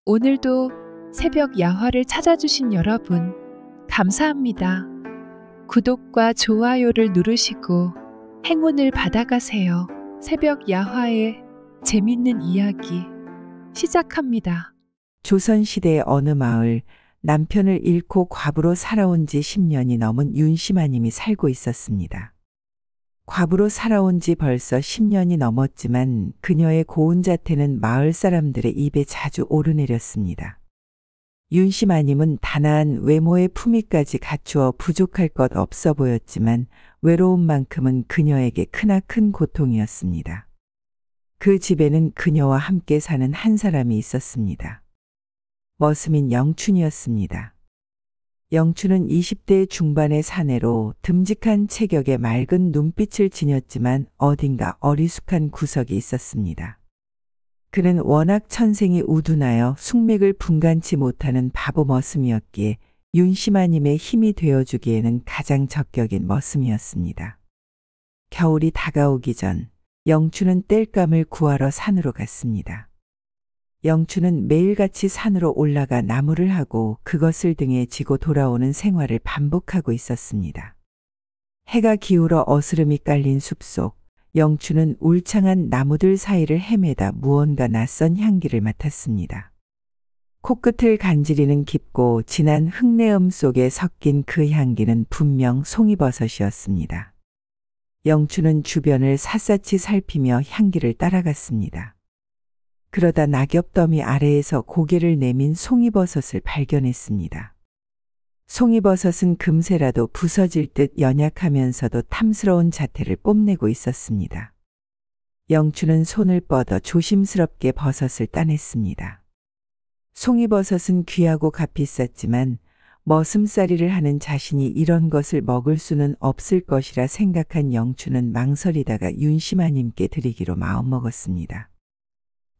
오늘도 새벽 야화를 찾아주신 여러분, 감사합니다. 구독과 좋아요를 누르시고 행운을 받아가세요. 새벽 야화의 재밌는 이야기 시작합니다. 조선시대의 어느 마을, 남편을 잃고 과부로 살아온 지 10년이 넘은 윤씨마님이 살고 있었습니다. 과부로 살아온 지 벌써 10년이 넘었지만 그녀의 고운 자태는 마을 사람들의 입에 자주 오르내렸습니다. 윤씨마님은 단아한 외모의 품위까지 갖추어 부족할 것 없어 보였지만 외로움만큼은 그녀에게 크나큰 고통이었습니다. 그 집에는 그녀와 함께 사는 한 사람이 있었습니다. 머슴인 영춘이었습니다. 영춘은 20대 중반의 사내로 듬직한 체격에 맑은 눈빛을 지녔지만 어딘가 어리숙한 구석이 있었습니다. 그는 워낙 천생이 우둔하여 숙맥을 분간치 못하는 바보 머슴이었기에 윤씨마님의 힘이 되어주기에는 가장 적격인 머슴이었습니다. 겨울이 다가오기 전 영춘은 땔감을 구하러 산으로 갔습니다. 영춘은 매일같이 산으로 올라가 나무를 하고 그것을 등에 지고 돌아오는 생활을 반복하고 있었습니다. 해가 기울어 어스름이 깔린 숲속, 영춘은 울창한 나무들 사이를 헤매다 무언가 낯선 향기를 맡았습니다. 코끝을 간지리는 깊고 진한 흙내음 속에 섞인 그 향기는 분명 송이버섯이었습니다. 영춘은 주변을 샅샅이 살피며 향기를 따라갔습니다. 그러다 낙엽더미 아래에서 고개를 내민 송이버섯을 발견했습니다. 송이버섯은 금세라도 부서질 듯 연약하면서도 탐스러운 자태를 뽐내고 있었습니다. 영춘은 손을 뻗어 조심스럽게 버섯을 따냈습니다. 송이버섯은 귀하고 값비쌌지만 머슴살이를 하는 자신이 이런 것을 먹을 수는 없을 것이라 생각한 영춘은 망설이다가 윤씨마님께 드리기로 마음먹었습니다.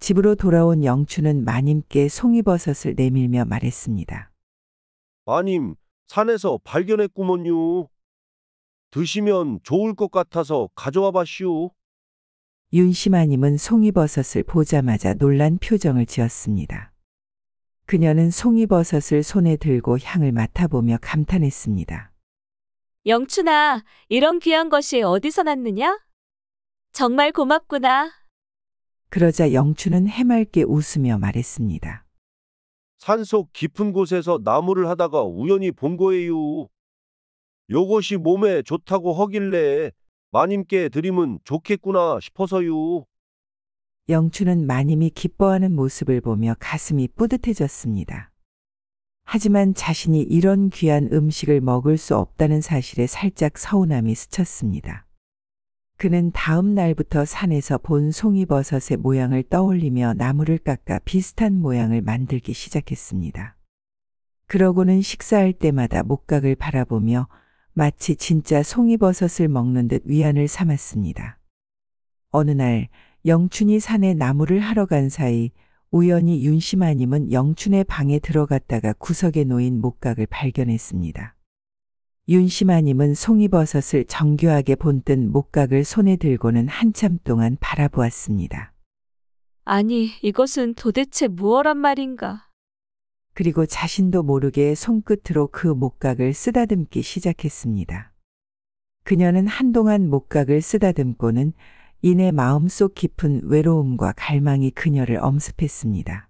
집으로 돌아온 영춘은 마님께 송이버섯을 내밀며 말했습니다. 마님, 산에서 발견했구먼요. 드시면 좋을 것 같아서 가져와 봤시오. 윤씨마님은 송이버섯을 보자마자 놀란 표정을 지었습니다. 그녀는 송이버섯을 손에 들고 향을 맡아보며 감탄했습니다. 영춘아, 이런 귀한 것이 어디서 났느냐? 정말 고맙구나. 그러자 영춘은 해맑게 웃으며 말했습니다. 산속 깊은 곳에서 나무를 하다가 우연히 본 거예요. 요것이 몸에 좋다고 하길래 마님께 드리면 좋겠구나 싶어서요. 영춘은 마님이 기뻐하는 모습을 보며 가슴이 뿌듯해졌습니다. 하지만 자신이 이런 귀한 음식을 먹을 수 없다는 사실에 살짝 서운함이 스쳤습니다. 그는 다음 날부터 산에서 본 송이버섯의 모양을 떠올리며 나무를 깎아 비슷한 모양을 만들기 시작했습니다. 그러고는 식사할 때마다 목각을 바라보며 마치 진짜 송이버섯을 먹는 듯 위안을 삼았습니다. 어느 날 영춘이 산에 나무를 하러 간 사이 우연히 윤씨마님은 영춘의 방에 들어갔다가 구석에 놓인 목각을 발견했습니다. 윤씨마님은 송이버섯을 정교하게 본뜬 목각을 손에 들고는 한참 동안 바라보았습니다. 아니, 이것은 도대체 무엇란 말인가? 그리고 자신도 모르게 손끝으로 그 목각을 쓰다듬기 시작했습니다. 그녀는 한동안 목각을 쓰다듬고는 이내 마음속 깊은 외로움과 갈망이 그녀를 엄습했습니다.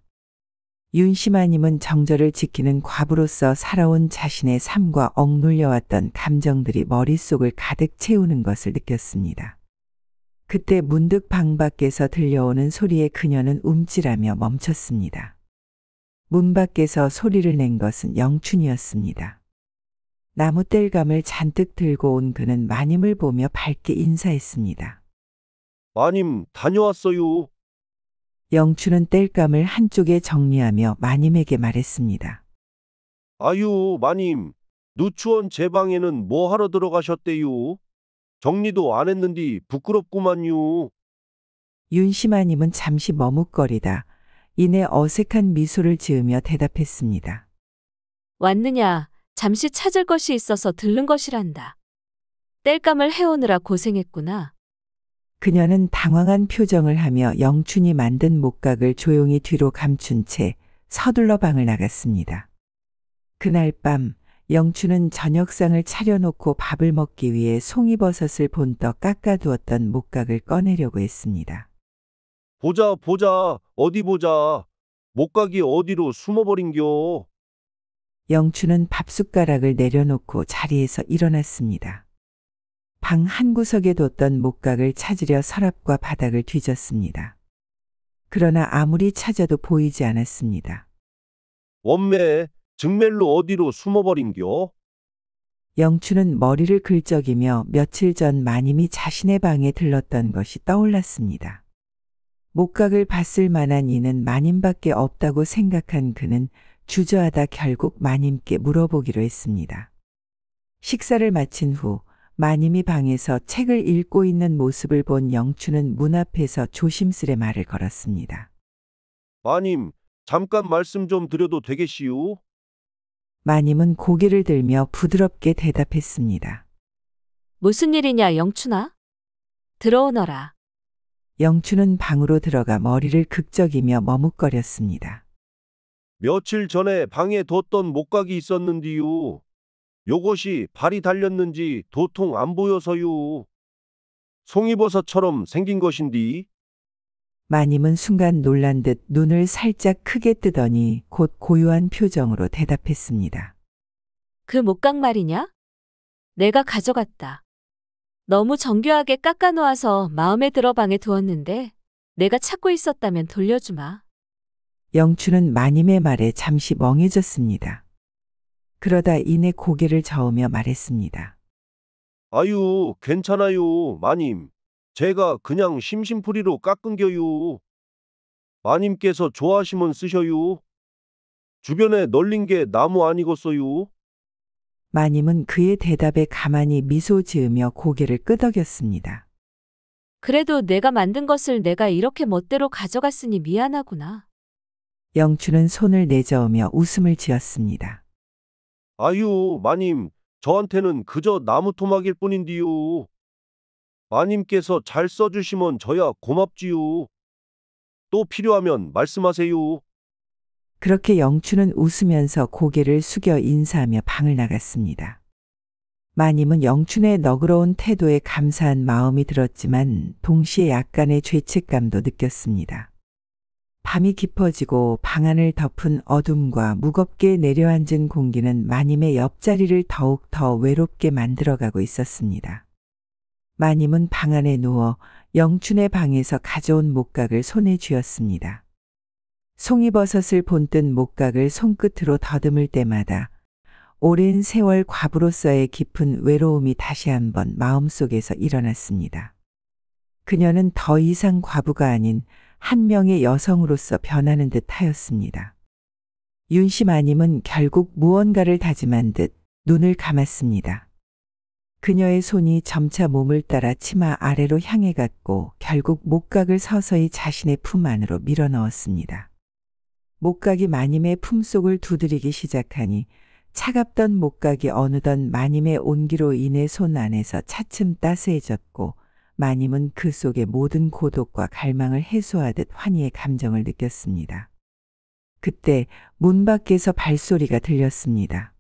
윤씨마님은 정절을 지키는 과부로서 살아온 자신의 삶과 억눌려왔던 감정들이 머릿속을 가득 채우는 것을 느꼈습니다. 그때 문득 방 밖에서 들려오는 소리에 그녀는 움찔하며 멈췄습니다. 문 밖에서 소리를 낸 것은 영춘이었습니다. 나무 땔감을 잔뜩 들고 온 그는 마님을 보며 밝게 인사했습니다. 마님, 다녀왔어요. 영춘은 땔감을 한쪽에 정리하며 마님에게 말했습니다. 아유, 마님, 누추한 제 방에는 뭐 하러 들어가셨대요? 정리도 안 했는디 부끄럽구만요. 윤씨마님은 잠시 머뭇거리다 이내 어색한 미소를 지으며 대답했습니다. 왔느냐? 잠시 찾을 것이 있어서 들른 것이란다. 땔감을 해오느라 고생했구나. 그녀는 당황한 표정을 하며 영춘이 만든 목각을 조용히 뒤로 감춘 채 서둘러 방을 나갔습니다. 그날 밤 영춘은 저녁상을 차려놓고 밥을 먹기 위해 송이버섯을 본떡 깎아두었던 목각을 꺼내려고 했습니다. 보자, 보자, 어디 보자. 목각이 어디로 숨어버린겨. 영춘은 밥숟가락을 내려놓고 자리에서 일어났습니다. 방 한구석에 뒀던 목각을 찾으려 서랍과 바닥을 뒤졌습니다. 그러나 아무리 찾아도 보이지 않았습니다. 원매, 정말로 어디로 숨어버린겨? 영춘은 머리를 긁적이며 며칠 전 마님이 자신의 방에 들렀던 것이 떠올랐습니다. 목각을 봤을 만한 이는 마님밖에 없다고 생각한 그는 주저하다 결국 마님께 물어보기로 했습니다. 식사를 마친 후 마님이 방에서 책을 읽고 있는 모습을 본 영춘은 문 앞에서 조심스레 말을 걸었습니다. 마님, 잠깐 말씀 좀 드려도 되겠시요? 마님은 고개를 들며 부드럽게 대답했습니다. 무슨 일이냐, 영춘아? 들어오너라. 영춘은 방으로 들어가 머리를 극적이며 머뭇거렸습니다. 며칠 전에 방에 뒀던 목각이 있었는디요. 요것이 발이 달렸는지 도통 안 보여서요. 송이버섯처럼 생긴 것인디. 마님은 순간 놀란 듯 눈을 살짝 크게 뜨더니 곧 고요한 표정으로 대답했습니다. 그 목각 말이냐? 내가 가져갔다. 너무 정교하게 깎아놓아서 마음에 들어 방에 두었는데 내가 찾고 있었다면 돌려주마. 영춘은 마님의 말에 잠시 멍해졌습니다. 그러다 이내 고개를 저으며 말했습니다. 아유, 괜찮아요, 마님. 제가 그냥 심심풀이로 깎은겨요. 마님께서 좋아하시면 쓰셔요. 주변에 널린 게 나무 아니겠어요? 마님은 그의 대답에 가만히 미소 지으며 고개를 끄덕였습니다. 그래도 내가 만든 것을 내가 이렇게 멋대로 가져갔으니 미안하구나. 영춘은 손을 내저으며 웃음을 지었습니다. 아유, 마님, 저한테는 그저 나무 토막일 뿐인디요. 마님께서 잘 써주시면 저야 고맙지요. 또 필요하면 말씀하세요. 그렇게 영춘은 웃으면서 고개를 숙여 인사하며 방을 나갔습니다. 마님은 영춘의 너그러운 태도에 감사한 마음이 들었지만 동시에 약간의 죄책감도 느꼈습니다. 밤이 깊어지고 방 안을 덮은 어둠과 무겁게 내려앉은 공기는 마님의 옆자리를 더욱 더 외롭게 만들어가고 있었습니다. 마님은 방 안에 누워 영춘의 방에서 가져온 목각을 손에 쥐었습니다. 송이버섯을 본뜬 목각을 손끝으로 더듬을 때마다 오랜 세월 과부로서의 깊은 외로움이 다시 한번 마음속에서 일어났습니다. 그녀는 더 이상 과부가 아닌 한 명의 여성으로서 변하는 듯 하였습니다. 윤씨 마님은 결국 무언가를 다짐한 듯 눈을 감았습니다. 그녀의 손이 점차 몸을 따라 치마 아래로 향해 갔고 결국 목각을 서서히 자신의 품 안으로 밀어넣었습니다. 목각이 마님의 품속을 두드리기 시작하니 차갑던 목각이 어느덧 마님의 온기로 인해 손 안에서 차츰 따스해졌고 마님은 그 속의 모든 고독과 갈망을 해소하듯 환희의 감정을 느꼈습니다. 그때 문 밖에서 발소리가 들렸습니다.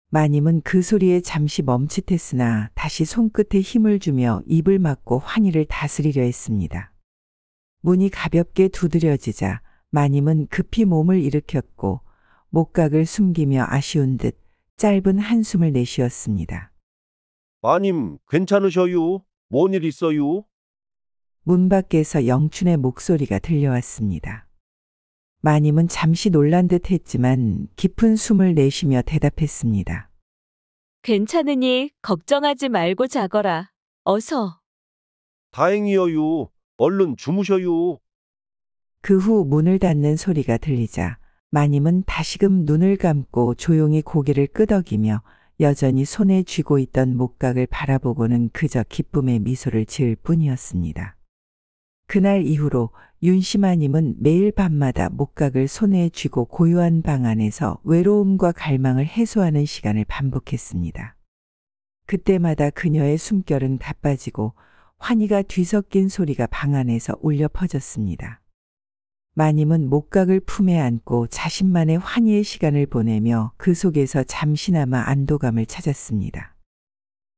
마님은 그 소리에 잠시 멈칫했으나 다시 손끝에 힘을 주며 입을 막고 환희를 다스리려 했습니다. 문이 가볍게 두드려지자 마님은 급히 몸을 일으켰고 목각을 숨기며 아쉬운 듯 짧은 한숨을 내쉬었습니다. 마님, 괜찮으셔요? 뭔 일 있어요? 문 밖에서 영춘의 목소리가 들려왔습니다. 마님은 잠시 놀란 듯 했지만 깊은 숨을 내쉬며 대답했습니다. 괜찮으니 걱정하지 말고 자거라. 어서. 다행이여요. 얼른 주무셔요. 그 후 문을 닫는 소리가 들리자 마님은 다시금 눈을 감고 조용히 고개를 끄덕이며 여전히 손에 쥐고 있던 목각을 바라보고는 그저 기쁨의 미소를 지을 뿐이었습니다. 그날 이후로 윤씨 마님은 매일 밤마다 목각을 손에 쥐고 고요한 방 안에서 외로움과 갈망을 해소하는 시간을 반복했습니다. 그때마다 그녀의 숨결은 가빠지고 환희가 뒤섞인 소리가 방 안에서 울려 퍼졌습니다. 마님은 목각을 품에 안고 자신만의 환희의 시간을 보내며 그 속에서 잠시나마 안도감을 찾았습니다.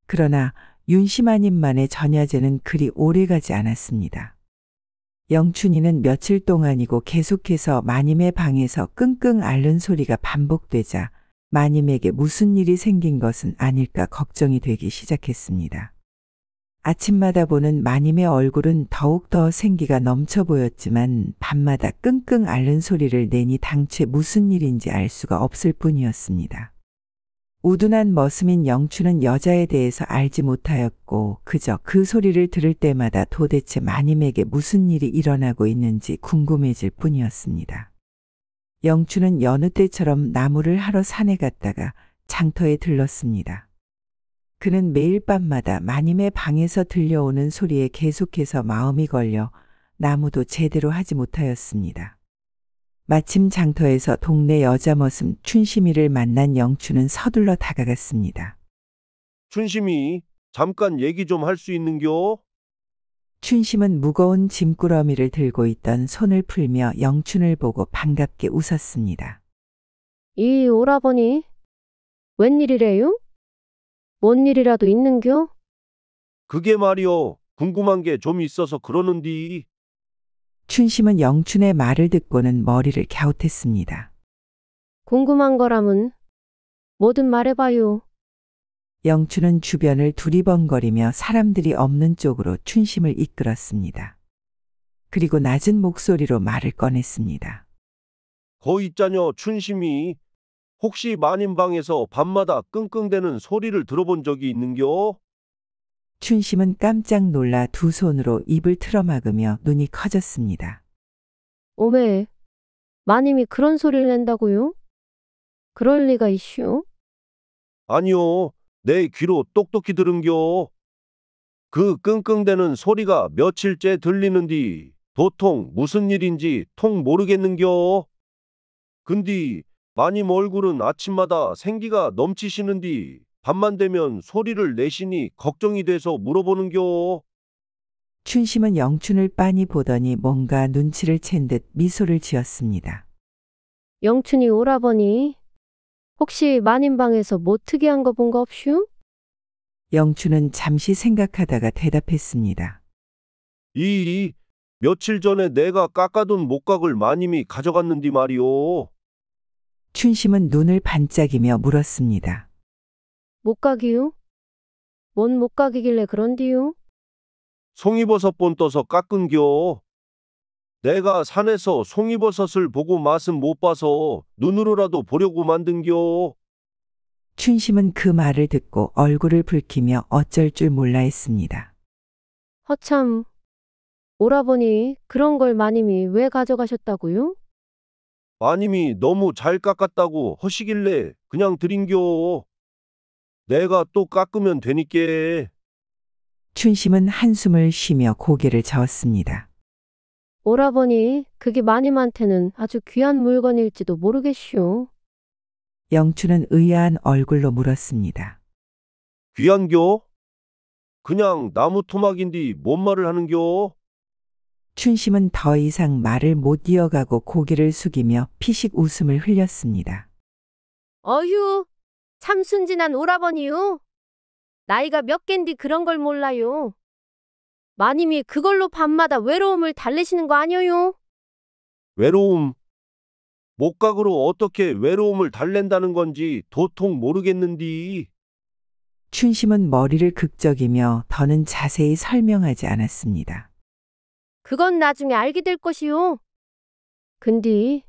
그러나 윤씨마님만의 전야제는 그리 오래가지 않았습니다. 영춘이는 며칠 동안이고 계속해서 마님의 방에서 끙끙 앓는 소리가 반복되자 마님에게 무슨 일이 생긴 것은 아닐까 걱정이 되기 시작했습니다. 아침마다 보는 마님의 얼굴은 더욱더 생기가 넘쳐 보였지만 밤마다 끙끙 앓는 소리를 내니 당최 무슨 일인지 알 수가 없을 뿐이었습니다. 우둔한 머슴인 영춘은 여자에 대해서 알지 못하였고 그저 그 소리를 들을 때마다 도대체 마님에게 무슨 일이 일어나고 있는지 궁금해질 뿐이었습니다. 영춘은 여느 때처럼 나무를 하러 산에 갔다가 장터에 들렀습니다. 그는 매일 밤마다 마님의 방에서 들려오는 소리에 계속해서 마음이 걸려 나무도 제대로 하지 못하였습니다. 마침 장터에서 동네 여자 머슴 춘심이를 만난 영춘은 서둘러 다가갔습니다. 춘심이, 잠깐 얘기 좀 할 수 있는겨? 춘심은 무거운 짐꾸러미를 들고 있던 손을 풀며 영춘을 보고 반갑게 웃었습니다. 이 오라버니, 웬일이래요? 뭔 일이라도 있는겨? 그게 말이여, 궁금한 게 좀 있어서 그러는디. 춘심은 영춘의 말을 듣고는 머리를 갸웃했습니다. 궁금한 거라면 뭐든 말해봐요. 영춘은 주변을 두리번거리며 사람들이 없는 쪽으로 춘심을 이끌었습니다. 그리고 낮은 목소리로 말을 꺼냈습니다. 거 있자녀 춘심이, 혹시 마님 방에서 밤마다 끙끙대는 소리를 들어본 적이 있는겨? 춘심은 깜짝 놀라 두 손으로 입을 틀어막으며 눈이 커졌습니다. 오메, 마님이 그런 소리를 낸다고요? 그럴 리가 있슈? 아니요, 내 귀로 똑똑히 들은겨. 그 끙끙대는 소리가 며칠째 들리는디 도통 무슨 일인지 통 모르겠는겨. 근데 마님 얼굴은 아침마다 생기가 넘치시는디 밤만 되면 소리를 내시니 걱정이 돼서 물어보는겨. 춘심은 영춘을 빤히 보더니 뭔가 눈치를 챈 듯 미소를 지었습니다. 영춘이 오라버니, 혹시 마님 방에서 뭐 특이한 거 본 거 없슈? 영춘은 잠시 생각하다가 대답했습니다. 며칠 전에 내가 깎아둔 목각을 마님이 가져갔는디 말이오. 춘심은 눈을 반짝이며 물었습니다. 못각이요? 뭔 못각이길래 그런디요? 송이버섯 본 떠서 깎은겨. 내가 산에서 송이버섯을 보고 맛은 못 봐서 눈으로라도 보려고 만든겨. 춘심은 그 말을 듣고 얼굴을 붉히며 어쩔 줄 몰라 했습니다. 허참, 오라버니 그런 걸 마님이 왜 가져가셨다고요? 마님이 너무 잘 깎았다고 허시길래 그냥 드린겨. 내가 또 깎으면 되니께. 춘심은 한숨을 쉬며 고개를 저었습니다. 오라버니, 그게 마님한테는 아주 귀한 물건일지도 모르겠슈. 영춘은 의아한 얼굴로 물었습니다. 귀한겨? 그냥 나무 토막인디 뭔 말을 하는겨? 춘심은 더 이상 말을 못 이어가고 고개를 숙이며 피식 웃음을 흘렸습니다. 어휴, 참 순진한 오라버니요. 나이가 몇 갠디 그런 걸 몰라요. 마님이 그걸로 밤마다 외로움을 달래시는 거 아니에요? 외로움. 목각으로 어떻게 외로움을 달랜다는 건지 도통 모르겠는디. 춘심은 머리를 극적이며 더는 자세히 설명하지 않았습니다. 그건 나중에 알게 될 것이요. 근데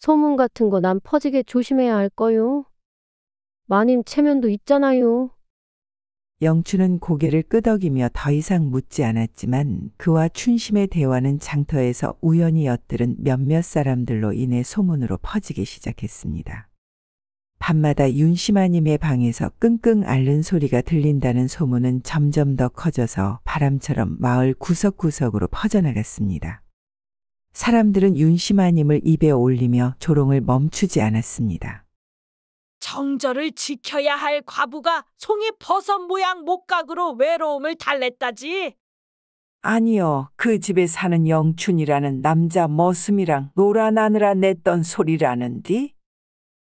소문 같은 거 난 퍼지게 조심해야 할 거요. 마님 체면도 있잖아요. 영춘은 고개를 끄덕이며 더 이상 묻지 않았지만 그와 춘심의 대화는 장터에서 우연히 엿들은 몇몇 사람들로 인해 소문으로 퍼지기 시작했습니다. 밤마다 윤심아님의 방에서 끙끙 앓는 소리가 들린다는 소문은 점점 더 커져서 바람처럼 마을 구석구석으로 퍼져나갔습니다. 사람들은 윤심아님을 입에 올리며 조롱을 멈추지 않았습니다. 정절을 지켜야 할 과부가 송이 버섯 모양 목각으로 외로움을 달랬다지. 아니요, 그 집에 사는 영춘이라는 남자 머슴이랑 놀아나느라 냈던 소리라는디?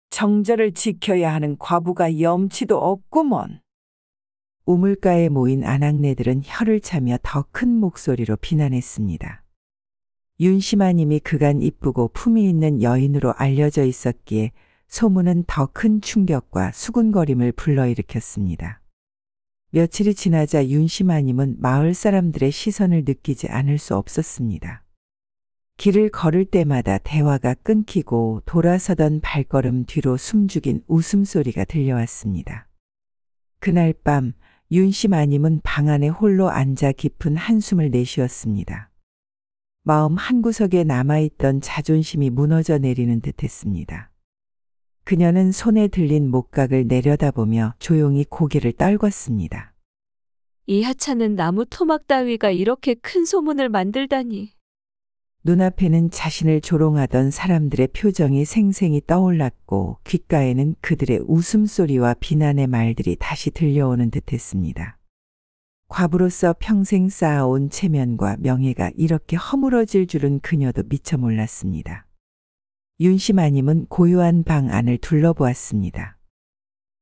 정절을 지켜야 하는 과부가 염치도 없구먼. 우물가에 모인 아낙네들은 혀를 차며 더 큰 목소리로 비난했습니다. 윤심아님이 그간 이쁘고 품위 있는 여인으로 알려져 있었기에 소문은 더 큰 충격과 수군거림을 불러일으켰습니다. 며칠이 지나자 윤심아님은 마을 사람들의 시선을 느끼지 않을 수 없었습니다. 길을 걸을 때마다 대화가 끊기고 돌아서던 발걸음 뒤로 숨죽인 웃음소리가 들려왔습니다. 그날 밤 윤심아님은 방 안에 홀로 앉아 깊은 한숨을 내쉬었습니다. 마음 한구석에 남아있던 자존심이 무너져 내리는 듯했습니다. 그녀는 손에 들린 목각을 내려다보며 조용히 고개를 떨궜습니다. 이 하찮은 나무 토막 따위가 이렇게 큰 소문을 만들다니. 눈앞에는 자신을 조롱하던 사람들의 표정이 생생히 떠올랐고 귓가에는 그들의 웃음소리와 비난의 말들이 다시 들려오는 듯했습니다. 과부로서 평생 쌓아온 체면과 명예가 이렇게 허물어질 줄은 그녀도 미처 몰랐습니다. 윤심아님은 고요한 방 안을 둘러보았습니다.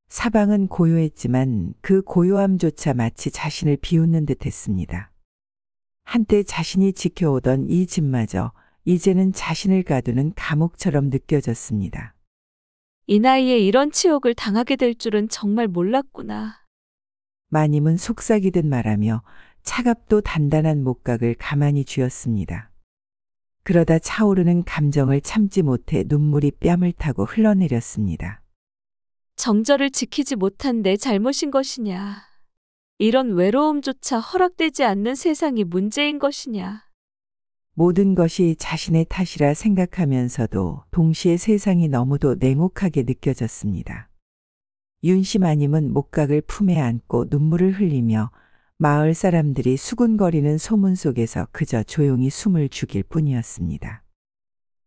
사방은 고요했지만 그 고요함조차 마치 자신을 비웃는 듯했습니다. 한때 자신이 지켜오던 이 집마저 이제는 자신을 가두는 감옥처럼 느껴졌습니다. 이 나이에 이런 치욕을 당하게 될 줄은 정말 몰랐구나. 마님은 속삭이듯 말하며 차갑도 단단한 목각을 가만히 쥐었습니다. 그러다 차오르는 감정을 참지 못해 눈물이 뺨을 타고 흘러내렸습니다. 정절을 지키지 못한 내 잘못인 것이냐. 이런 외로움조차 허락되지 않는 세상이 문제인 것이냐. 모든 것이 자신의 탓이라 생각하면서도 동시에 세상이 너무도 냉혹하게 느껴졌습니다. 윤심아님은 목각을 품에 안고 눈물을 흘리며 마을 사람들이 수군거리는 소문 속에서 그저 조용히 숨을 죽일 뿐이었습니다.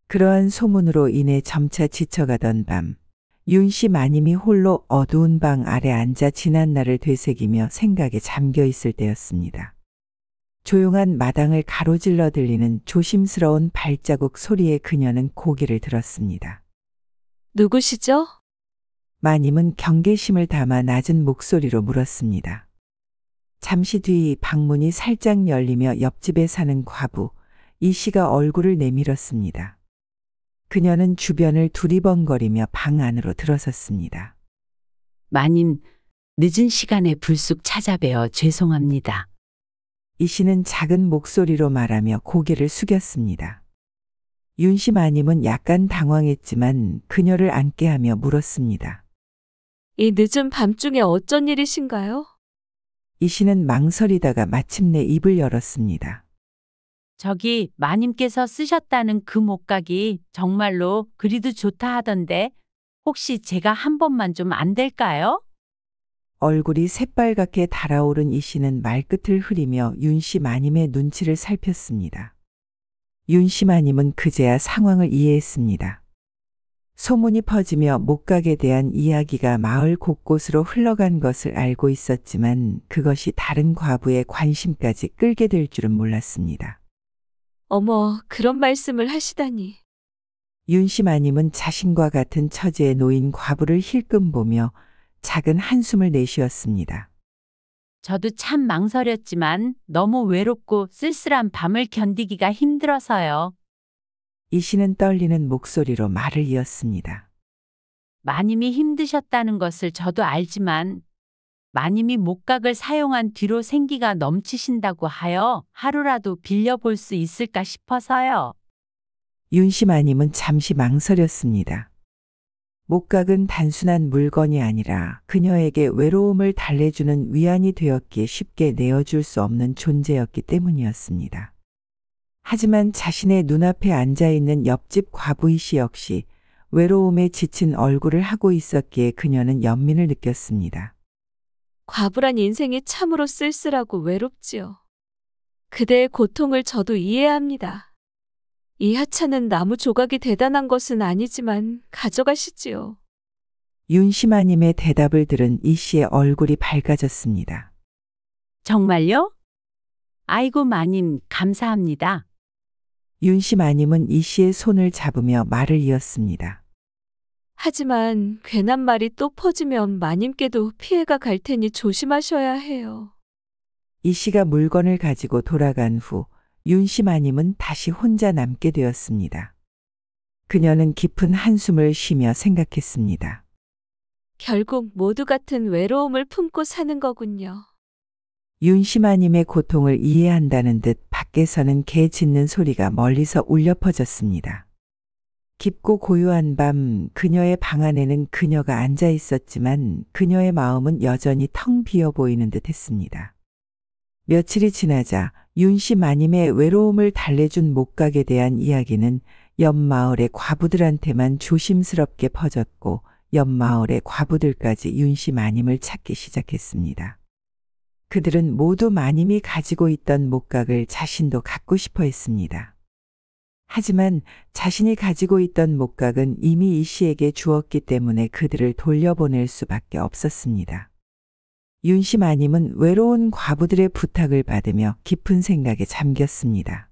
그러한 소문으로 인해 점차 지쳐가던 밤, 윤심아님이 홀로 어두운 방 아래 앉아 지난 날을 되새기며 생각에 잠겨 있을 때였습니다. 조용한 마당을 가로질러 들리는 조심스러운 발자국 소리에 그녀는 고개를 들었습니다. 누구시죠? 마님은 경계심을 담아 낮은 목소리로 물었습니다. 잠시 뒤 방문이 살짝 열리며 옆집에 사는 과부 이 씨가 얼굴을 내밀었습니다. 그녀는 주변을 두리번거리며 방 안으로 들어섰습니다. 마님, 늦은 시간에 불쑥 찾아뵈어 죄송합니다. 이 씨는 작은 목소리로 말하며 고개를 숙였습니다. 윤심아님은 약간 당황했지만 그녀를 앉게 하며 물었습니다. 이 늦은 밤중에 어쩐 일이신가요? 이 씨는 망설이다가 마침내 입을 열었습니다. 저기 마님께서 쓰셨다는 그 목각이 정말로 그리도 좋다 하던데 혹시 제가 한 번만 좀 안 될까요? 얼굴이 새빨갛게 달아오른 이 씨는 말끝을 흐리며 윤심아님의 눈치를 살폈습니다. 윤심아님은 그제야 상황을 이해했습니다. 소문이 퍼지며 목각에 대한 이야기가 마을 곳곳으로 흘러간 것을 알고 있었지만 그것이 다른 과부의 관심까지 끌게 될 줄은 몰랐습니다. 어머, 그런 말씀을 하시다니. 윤심아님은 자신과 같은 처지에 놓인 과부를 힐끔 보며 작은 한숨을 내쉬었습니다. 저도 참 망설였지만 너무 외롭고 쓸쓸한 밤을 견디기가 힘들어서요. 이 씨는 떨리는 목소리로 말을 이었습니다. 마님이 힘드셨다는 것을 저도 알지만 마님이 목각을 사용한 뒤로 생기가 넘치신다고 하여 하루라도 빌려볼 수 있을까 싶어서요. 윤심아님은 잠시 망설였습니다. 목각은 단순한 물건이 아니라 그녀에게 외로움을 달래주는 위안이 되었기에 쉽게 내어줄 수 없는 존재였기 때문이었습니다. 하지만 자신의 눈앞에 앉아있는 옆집 과부이 씨 역시 외로움에 지친 얼굴을 하고 있었기에 그녀는 연민을 느꼈습니다. 과부란 인생이 참으로 쓸쓸하고 외롭지요. 그대의 고통을 저도 이해합니다. 이 하찮은 나무 조각이 대단한 것은 아니지만 가져가시지요. 윤심아님의 대답을 들은 이 씨의 얼굴이 밝아졌습니다. 정말요? 아이고 마님 감사합니다. 윤씨 마님은 이 씨의 손을 잡으며 말을 이었습니다. 하지만 괜한 말이 또 퍼지면 마님께도 피해가 갈 테니 조심하셔야 해요. 이 씨가 물건을 가지고 돌아간 후 윤씨 마님은 다시 혼자 남게 되었습니다. 그녀는 깊은 한숨을 쉬며 생각했습니다. 결국 모두 같은 외로움을 품고 사는 거군요. 윤씨 마님의 고통을 이해한다는 듯 밖에서는 개 짖는 소리가 멀리서 울려 퍼졌습니다. 깊고 고요한 밤 그녀의 방 안에는 그녀가 앉아 있었지만 그녀의 마음은 여전히 텅 비어 보이는 듯 했습니다. 며칠이 지나자 윤씨 마님의 외로움을 달래준 목각에 대한 이야기는 옆마을의 과부들한테만 조심스럽게 퍼졌고 옆마을의 과부들까지 윤씨 마님을 찾기 시작했습니다. 그들은 모두 마님이 가지고 있던 목각을 자신도 갖고 싶어 했습니다. 하지만 자신이 가지고 있던 목각은 이미 이 씨에게 주었기 때문에 그들을 돌려보낼 수밖에 없었습니다. 윤씨 마님은 외로운 과부들의 부탁을 받으며 깊은 생각에 잠겼습니다.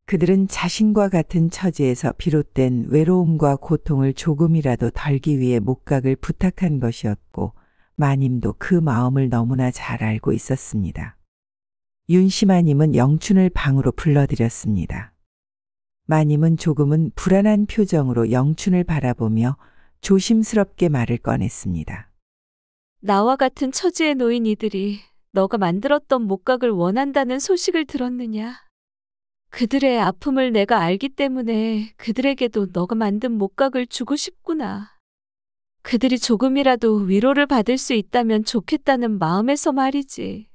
그들은 자신과 같은 처지에서 비롯된 외로움과 고통을 조금이라도 덜기 위해 목각을 부탁한 것이었고 마님도 그 마음을 너무나 잘 알고 있었습니다. 윤씨 마님은 영춘을 방으로 불러들였습니다. 마님은 조금은 불안한 표정으로 영춘을 바라보며 조심스럽게 말을 꺼냈습니다. 나와 같은 처지에 놓인 이들이 너가 만들었던 목각을 원한다는 소식을 들었느냐? 그들의 아픔을 내가 알기 때문에 그들에게도 너가 만든 목각을 주고 싶구나. 그들이 조금이라도 위로를 받을 수 있다면 좋겠다는 마음에서 말이지.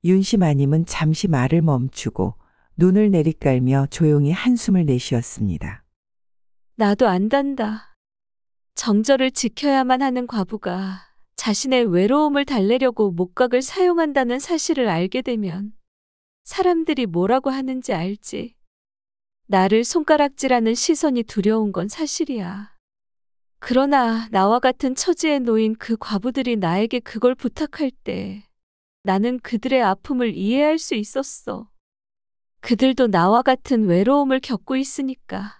윤씨 마님은 잠시 말을 멈추고 눈을 내리깔며 조용히 한숨을 내쉬었습니다. 나도 안단다. 정절을 지켜야만 하는 과부가 자신의 외로움을 달래려고 목각을 사용한다는 사실을 알게 되면 사람들이 뭐라고 하는지 알지. 나를 손가락질하는 시선이 두려운 건 사실이야. 그러나 나와 같은 처지에 놓인 그 과부들이 나에게 그걸 부탁할 때 나는 그들의 아픔을 이해할 수 있었어. 그들도 나와 같은 외로움을 겪고 있으니까.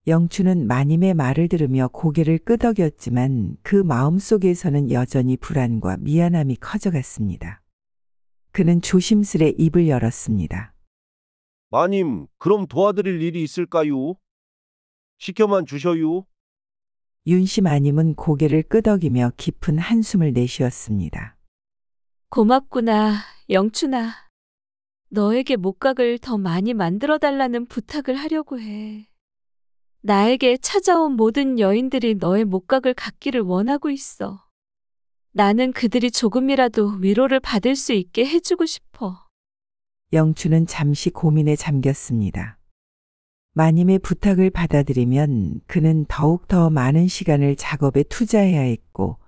영춘은 마님의 말을 들으며 고개를 끄덕였지만 그 마음속에서는 여전히 불안과 미안함이 커져갔습니다. 그는 조심스레 입을 열었습니다. 마님, 그럼 도와드릴 일이 있을까요? 시켜만 주셔요. 윤씨 마님은 고개를 끄덕이며 깊은 한숨을 내쉬었습니다. 고맙구나, 영춘아. 너에게 목각을 더 많이 만들어 달라는 부탁을 하려고 해. 나에게 찾아온 모든 여인들이 너의 목각을 갖기를 원하고 있어. 나는 그들이 조금이라도 위로를 받을 수 있게 해주고 싶어. 영춘은 잠시 고민에 잠겼습니다. 마님의 부탁을 받아들이면 그는 더욱 더 많은 시간을 작업에 투자해야 했고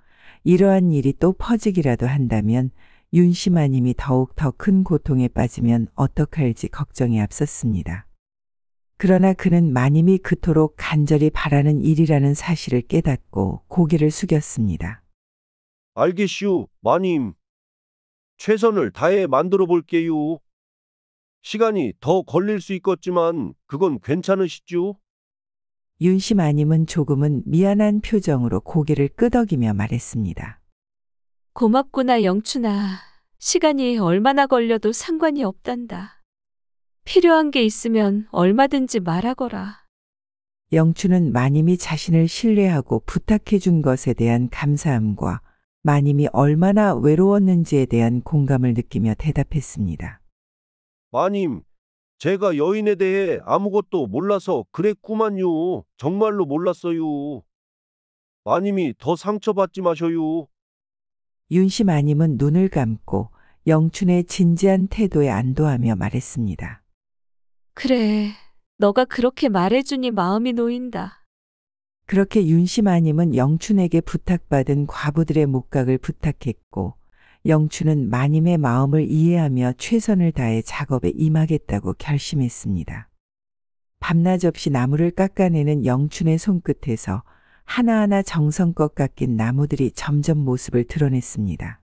이러한 일이 또 퍼지기라도 한다면 윤씨 마님이 더욱 더 큰 고통에 빠지면 어떡할지 걱정이 앞섰습니다. 그러나 그는 마님이 그토록 간절히 바라는 일이라는 사실을 깨닫고 고개를 숙였습니다. 알겠슈, 마님. 최선을 다해 만들어 볼게요. 시간이 더 걸릴 수 있겠지만 그건 괜찮으시죠? 윤씨 마님은 조금은 미안한 표정으로 고개를 끄덕이며 말했습니다. 고맙구나, 영춘아. 시간이 얼마나 걸려도 상관이 없단다. 필요한 게 있으면 얼마든지 말하거라. 영춘은 마님이 자신을 신뢰하고 부탁해 준 것에 대한 감사함과 마님이 얼마나 외로웠는지에 대한 공감을 느끼며 대답했습니다. 마님, 제가 여인에 대해 아무것도 몰라서 그랬구만요. 정말로 몰랐어요. 마님이 더 상처받지 마셔요. 윤씨 마님은 눈을 감고 영춘의 진지한 태도에 안도하며 말했습니다. 그래, 너가 그렇게 말해주니 마음이 놓인다. 그렇게 윤씨 마님은 영춘에게 부탁받은 과부들의 목각을 부탁했고 영춘은 마님의 마음을 이해하며 최선을 다해 작업에 임하겠다고 결심했습니다. 밤낮 없이 나무를 깎아내는 영춘의 손끝에서 하나하나 정성껏 깎인 나무들이 점점 모습을 드러냈습니다.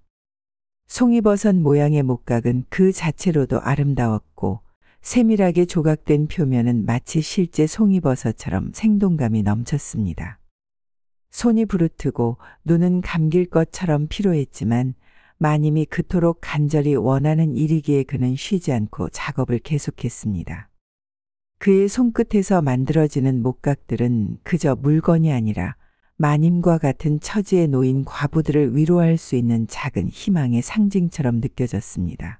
송이버섯 모양의 목각은 그 자체로도 아름다웠고 세밀하게 조각된 표면은 마치 실제 송이버섯처럼 생동감이 넘쳤습니다. 손이 부르트고 눈은 감길 것처럼 피로했지만 마님이 그토록 간절히 원하는 일이기에 그는 쉬지 않고 작업을 계속했습니다. 그의 손끝에서 만들어지는 목각들은 그저 물건이 아니라 마님과 같은 처지에 놓인 과부들을 위로할 수 있는 작은 희망의 상징처럼 느껴졌습니다.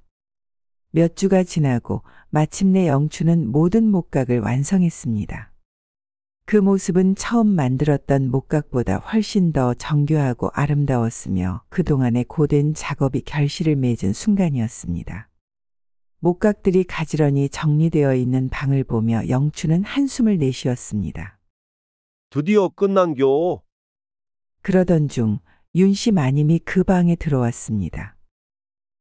몇 주가 지나고 마침내 영춘은 모든 목각을 완성했습니다. 그 모습은 처음 만들었던 목각보다 훨씬 더 정교하고 아름다웠으며 그동안의 고된 작업이 결실을 맺은 순간이었습니다. 목각들이 가지런히 정리되어 있는 방을 보며 영춘은 한숨을 내쉬었습니다. 드디어 끝난겨. 그러던 중 윤씨 마님이 그 방에 들어왔습니다.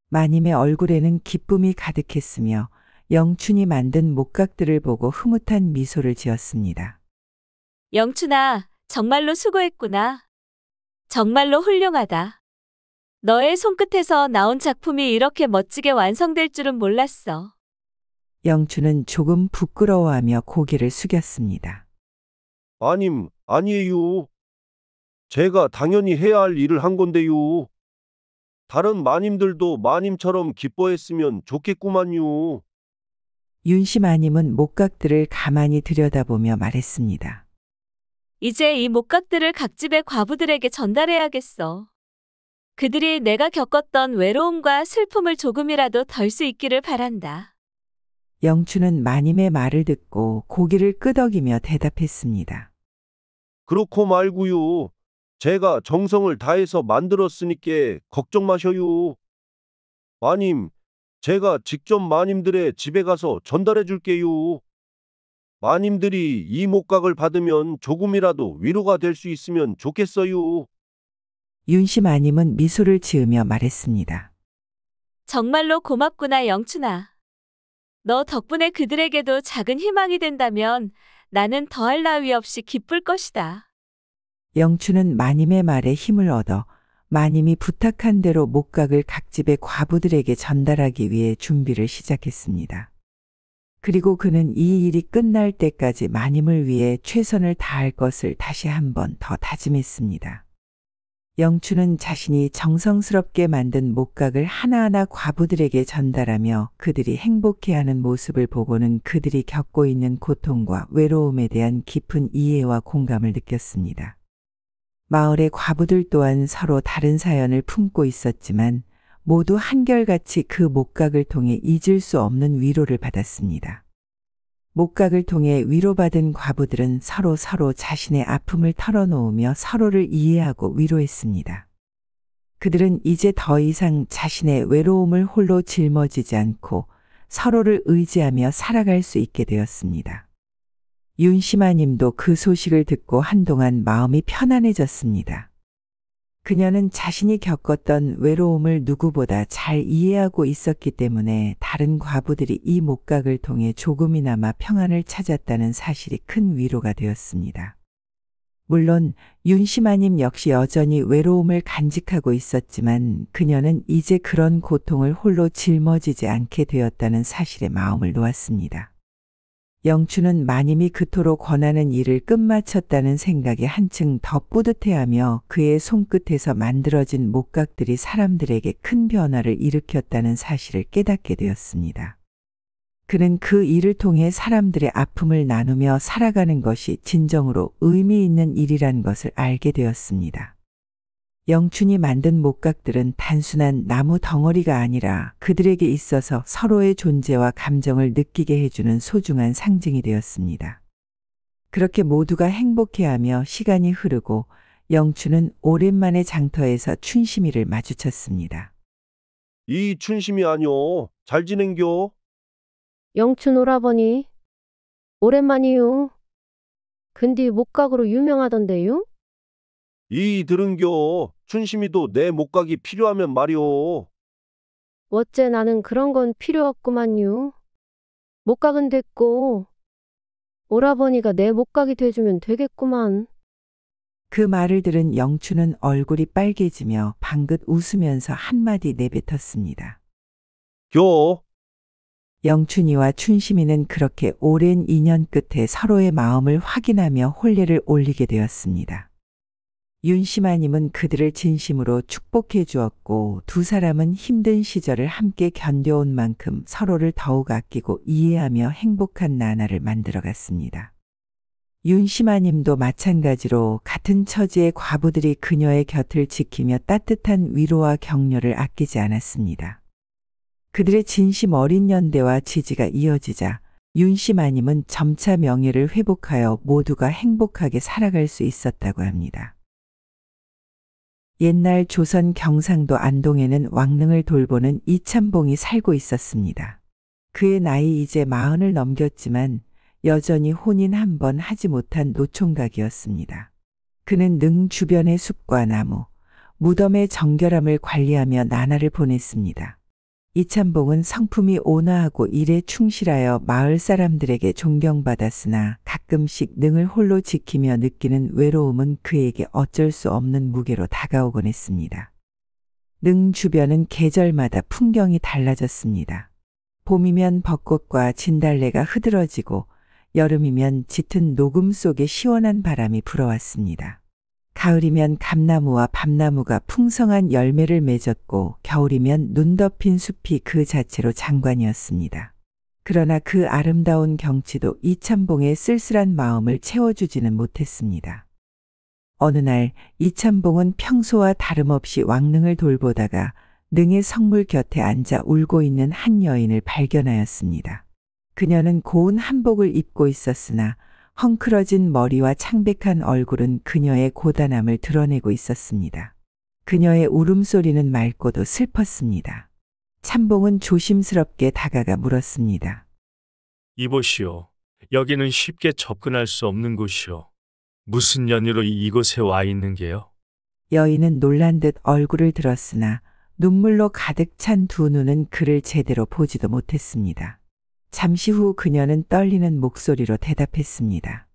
마님의 얼굴에는 기쁨이 가득했으며 영춘이 만든 목각들을 보고 흐뭇한 미소를 지었습니다. 영춘아, 정말로 수고했구나. 정말로 훌륭하다. 너의 손끝에서 나온 작품이 이렇게 멋지게 완성될 줄은 몰랐어. 영춘은 조금 부끄러워하며 고개를 숙였습니다. 마님, 아니에요. 제가 당연히 해야 할 일을 한 건데요. 다른 마님들도 마님처럼 기뻐했으면 좋겠구만요. 윤씨 마님은 목각들을 가만히 들여다보며 말했습니다. 이제 이 목각들을 각 집의 과부들에게 전달해야겠어. 그들이 내가 겪었던 외로움과 슬픔을 조금이라도 덜 수 있기를 바란다. 영춘은 마님의 말을 듣고 고개를 끄덕이며 대답했습니다. 그렇고 말고요. 제가 정성을 다해서 만들었으니께 걱정 마셔요. 마님, 제가 직접 마님들의 집에 가서 전달해 줄게요. 마님들이 이 목각을 받으면 조금이라도 위로가 될 수 있으면 좋겠어요. 윤씨 마님은 미소를 지으며 말했습니다. 정말로 고맙구나, 영춘아. 너 덕분에 그들에게도 작은 희망이 된다면 나는 더할 나위 없이 기쁠 것이다. 영춘은 마님의 말에 힘을 얻어 마님이 부탁한 대로 목각을 각 집의 과부들에게 전달하기 위해 준비를 시작했습니다. 그리고 그는 이 일이 끝날 때까지 마님을 위해 최선을 다할 것을 다시 한번 더 다짐했습니다. 영춘은 자신이 정성스럽게 만든 목각을 하나하나 과부들에게 전달하며 그들이 행복해하는 모습을 보고는 그들이 겪고 있는 고통과 외로움에 대한 깊은 이해와 공감을 느꼈습니다. 마을의 과부들 또한 서로 다른 사연을 품고 있었지만 모두 한결같이 그 목각을 통해 잊을 수 없는 위로를 받았습니다. 목각을 통해 위로받은 과부들은 서로 자신의 아픔을 털어놓으며 서로를 이해하고 위로했습니다. 그들은 이제 더 이상 자신의 외로움을 홀로 짊어지지 않고 서로를 의지하며 살아갈 수 있게 되었습니다. 윤씨마님도 그 소식을 듣고 한동안 마음이 편안해졌습니다. 그녀는 자신이 겪었던 외로움을 누구보다 잘 이해하고 있었기 때문에 다른 과부들이 이 목각을 통해 조금이나마 평안을 찾았다는 사실이 큰 위로가 되었습니다. 물론 윤씨마님 역시 여전히 외로움을 간직하고 있었지만 그녀는 이제 그런 고통을 홀로 짊어지지 않게 되었다는 사실에 마음을 놓았습니다. 영춘은 마님이 그토록 권하는 일을 끝마쳤다는 생각에 한층 더 뿌듯해하며 그의 손끝에서 만들어진 목각들이 사람들에게 큰 변화를 일으켰다는 사실을 깨닫게 되었습니다. 그는 그 일을 통해 사람들의 아픔을 나누며 살아가는 것이 진정으로 의미 있는 일이란 것을 알게 되었습니다. 영춘이 만든 목각들은 단순한 나무 덩어리가 아니라 그들에게 있어서 서로의 존재와 감정을 느끼게 해주는 소중한 상징이 되었습니다. 그렇게 모두가 행복해하며 시간이 흐르고 영춘은 오랜만에 장터에서 춘심이를 마주쳤습니다. 이 춘심이 아뇨. 잘 지낸겨? 영춘 오라버니, 오랜만이요. 근데 목각으로 유명하던데요? 이 들은겨. 춘심이도 내 목각이 필요하면 말이오. 어째 나는 그런 건 필요 없구만요. 목각은 됐고 오라버니가 내 목각이 돼주면 되겠구만. 그 말을 들은 영춘은 얼굴이 빨개지며 방긋 웃으면서 한마디 내뱉었습니다. 요, 영춘이와 춘심이는 그렇게 오랜 인연 끝에 서로의 마음을 확인하며 혼례를 올리게 되었습니다. 윤씨마님은 그들을 진심으로 축복해 주었고 두 사람은 힘든 시절을 함께 견뎌온 만큼 서로를 더욱 아끼고 이해하며 행복한 나날을 만들어갔습니다. 윤씨마님도 마찬가지로 같은 처지의 과부들이 그녀의 곁을 지키며 따뜻한 위로와 격려를 아끼지 않았습니다. 그들의 진심 어린 연대와 지지가 이어지자 윤씨마님은 점차 명예를 회복하여 모두가 행복하게 살아갈 수 있었다고 합니다. 옛날 조선 경상도 안동에는 왕릉을 돌보는 이참봉이 살고 있었습니다. 그의 나이 이제 40을 넘겼지만 여전히 혼인 한 번 하지 못한 노총각이었습니다. 그는 능 주변의 숲과 나무, 무덤의 정결함을 관리하며 나날을 보냈습니다. 이참봉은 성품이 온화하고 일에 충실하여 마을 사람들에게 존경받았으나 가끔씩 능을 홀로 지키며 느끼는 외로움은 그에게 어쩔 수 없는 무게로 다가오곤 했습니다. 능 주변은 계절마다 풍경이 달라졌습니다. 봄이면 벚꽃과 진달래가 흐드러지고 여름이면 짙은 녹음 속에 시원한 바람이 불어왔습니다. 가을이면 감나무와 밤나무가 풍성한 열매를 맺었고 겨울이면 눈 덮인 숲이 그 자체로 장관이었습니다. 그러나 그 아름다운 경치도 이참봉의 쓸쓸한 마음을 채워주지는 못했습니다. 어느 날 이참봉은 평소와 다름없이 왕릉을 돌보다가 능의 성물 곁에 앉아 울고 있는 한 여인을 발견하였습니다. 그녀는 고운 한복을 입고 있었으나 헝클어진 머리와 창백한 얼굴은 그녀의 고단함을 드러내고 있었습니다. 그녀의 울음소리는 맑고도 슬펐습니다. 참봉은 조심스럽게 다가가 물었습니다. 이보시오. 여기는 쉽게 접근할 수 없는 곳이오. 무슨 연유로 이곳에 와 있는 게요? 여인은 놀란 듯 얼굴을 들었으나 눈물로 가득 찬 두 눈은 그를 제대로 보지도 못했습니다. 잠시 후 그녀는 떨리는 목소리로 대답했습니다.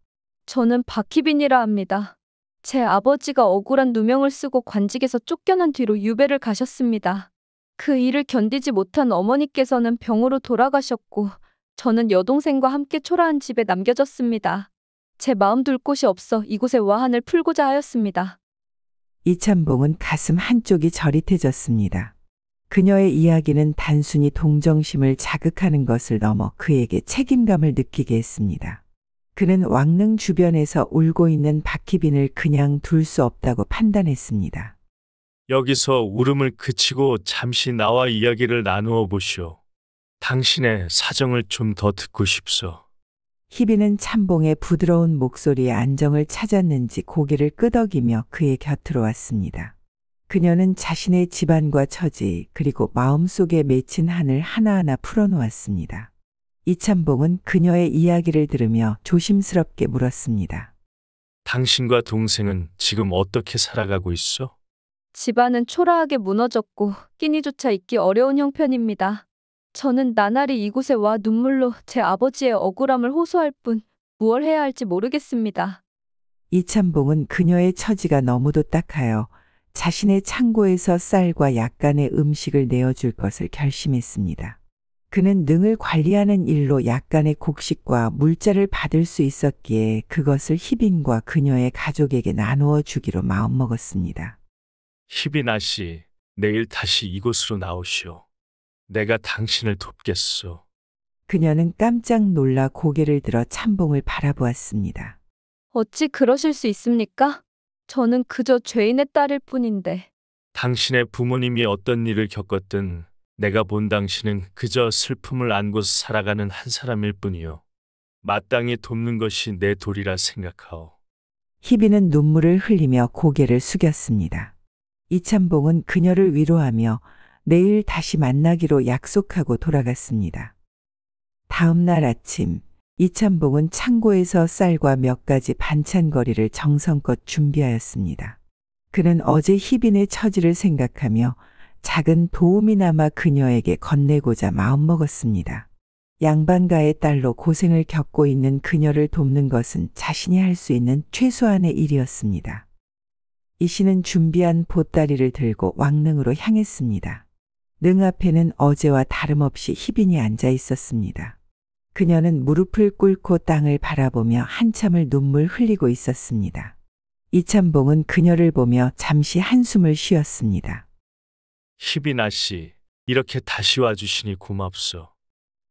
저는 박희빈이라 합니다. 제 아버지가 억울한 누명을 쓰고 관직에서 쫓겨난 뒤로 유배를 가셨습니다. 그 일을 견디지 못한 어머니께서는 병으로 돌아가셨고 저는 여동생과 함께 초라한 집에 남겨졌습니다. 제 마음 둘 곳이 없어 이곳에 와한을 풀고자 하였습니다. 이참봉은 가슴 한쪽이 저릿해졌습니다. 그녀의 이야기는 단순히 동정심을 자극하는 것을 넘어 그에게 책임감을 느끼게 했습니다. 그는 왕릉 주변에서 울고 있는 박희빈을 그냥 둘 수 없다고 판단했습니다. 여기서 울음을 그치고 잠시 나와 이야기를 나누어 보시오. 당신의 사정을 좀 더 듣고 싶소. 희빈은 참봉의 부드러운 목소리에 안정을 찾았는지 고개를 끄덕이며 그의 곁으로 왔습니다. 그녀는 자신의 집안과 처지 그리고 마음속에 맺힌 한을 하나하나 풀어놓았습니다. 이참봉은 그녀의 이야기를 들으며 조심스럽게 물었습니다. 당신과 동생은 지금 어떻게 살아가고 있어? 집안은 초라하게 무너졌고 끼니조차 있기 어려운 형편입니다. 저는 나날이 이곳에 와 눈물로 제 아버지의 억울함을 호소할 뿐 무얼 해야 할지 모르겠습니다. 이참봉은 그녀의 처지가 너무도 딱하여 자신의 창고에서 쌀과 약간의 음식을 내어줄 것을 결심했습니다. 그는 능을 관리하는 일로 약간의 곡식과 물자를 받을 수 있었기에 그것을 희빈과 그녀의 가족에게 나누어 주기로 마음먹었습니다. 희빈아 씨, 내일 다시 이곳으로 나오시오. 내가 당신을 돕겠소. 그녀는 깜짝 놀라 고개를 들어 참봉을 바라보았습니다. 어찌 그러실 수 있습니까? 저는 그저 죄인의 딸일 뿐인데. 당신의 부모님이 어떤 일을 겪었든 내가 본 당신은 그저 슬픔을 안고 살아가는 한 사람일 뿐이요. 마땅히 돕는 것이 내 도리라 생각하오. 희빈은 눈물을 흘리며 고개를 숙였습니다. 이참봉은 그녀를 위로하며 내일 다시 만나기로 약속하고 돌아갔습니다. 다음 날 아침 이참봉은 창고에서 쌀과 몇 가지 반찬거리를 정성껏 준비하였습니다. 그는 어제 희빈의 처지를 생각하며 작은 도움이나마 그녀에게 건네고자 마음먹었습니다. 양반가의 딸로 고생을 겪고 있는 그녀를 돕는 것은 자신이 할 수 있는 최소한의 일이었습니다. 이 씨는 준비한 보따리를 들고 왕릉으로 향했습니다. 능 앞에는 어제와 다름없이 희빈이 앉아 있었습니다. 그녀는 무릎을 꿇고 땅을 바라보며 한참을 눈물 흘리고 있었습니다. 이참봉은 그녀를 보며 잠시 한숨을 쉬었습니다. 희빈아 씨, 이렇게 다시 와주시니 고맙소.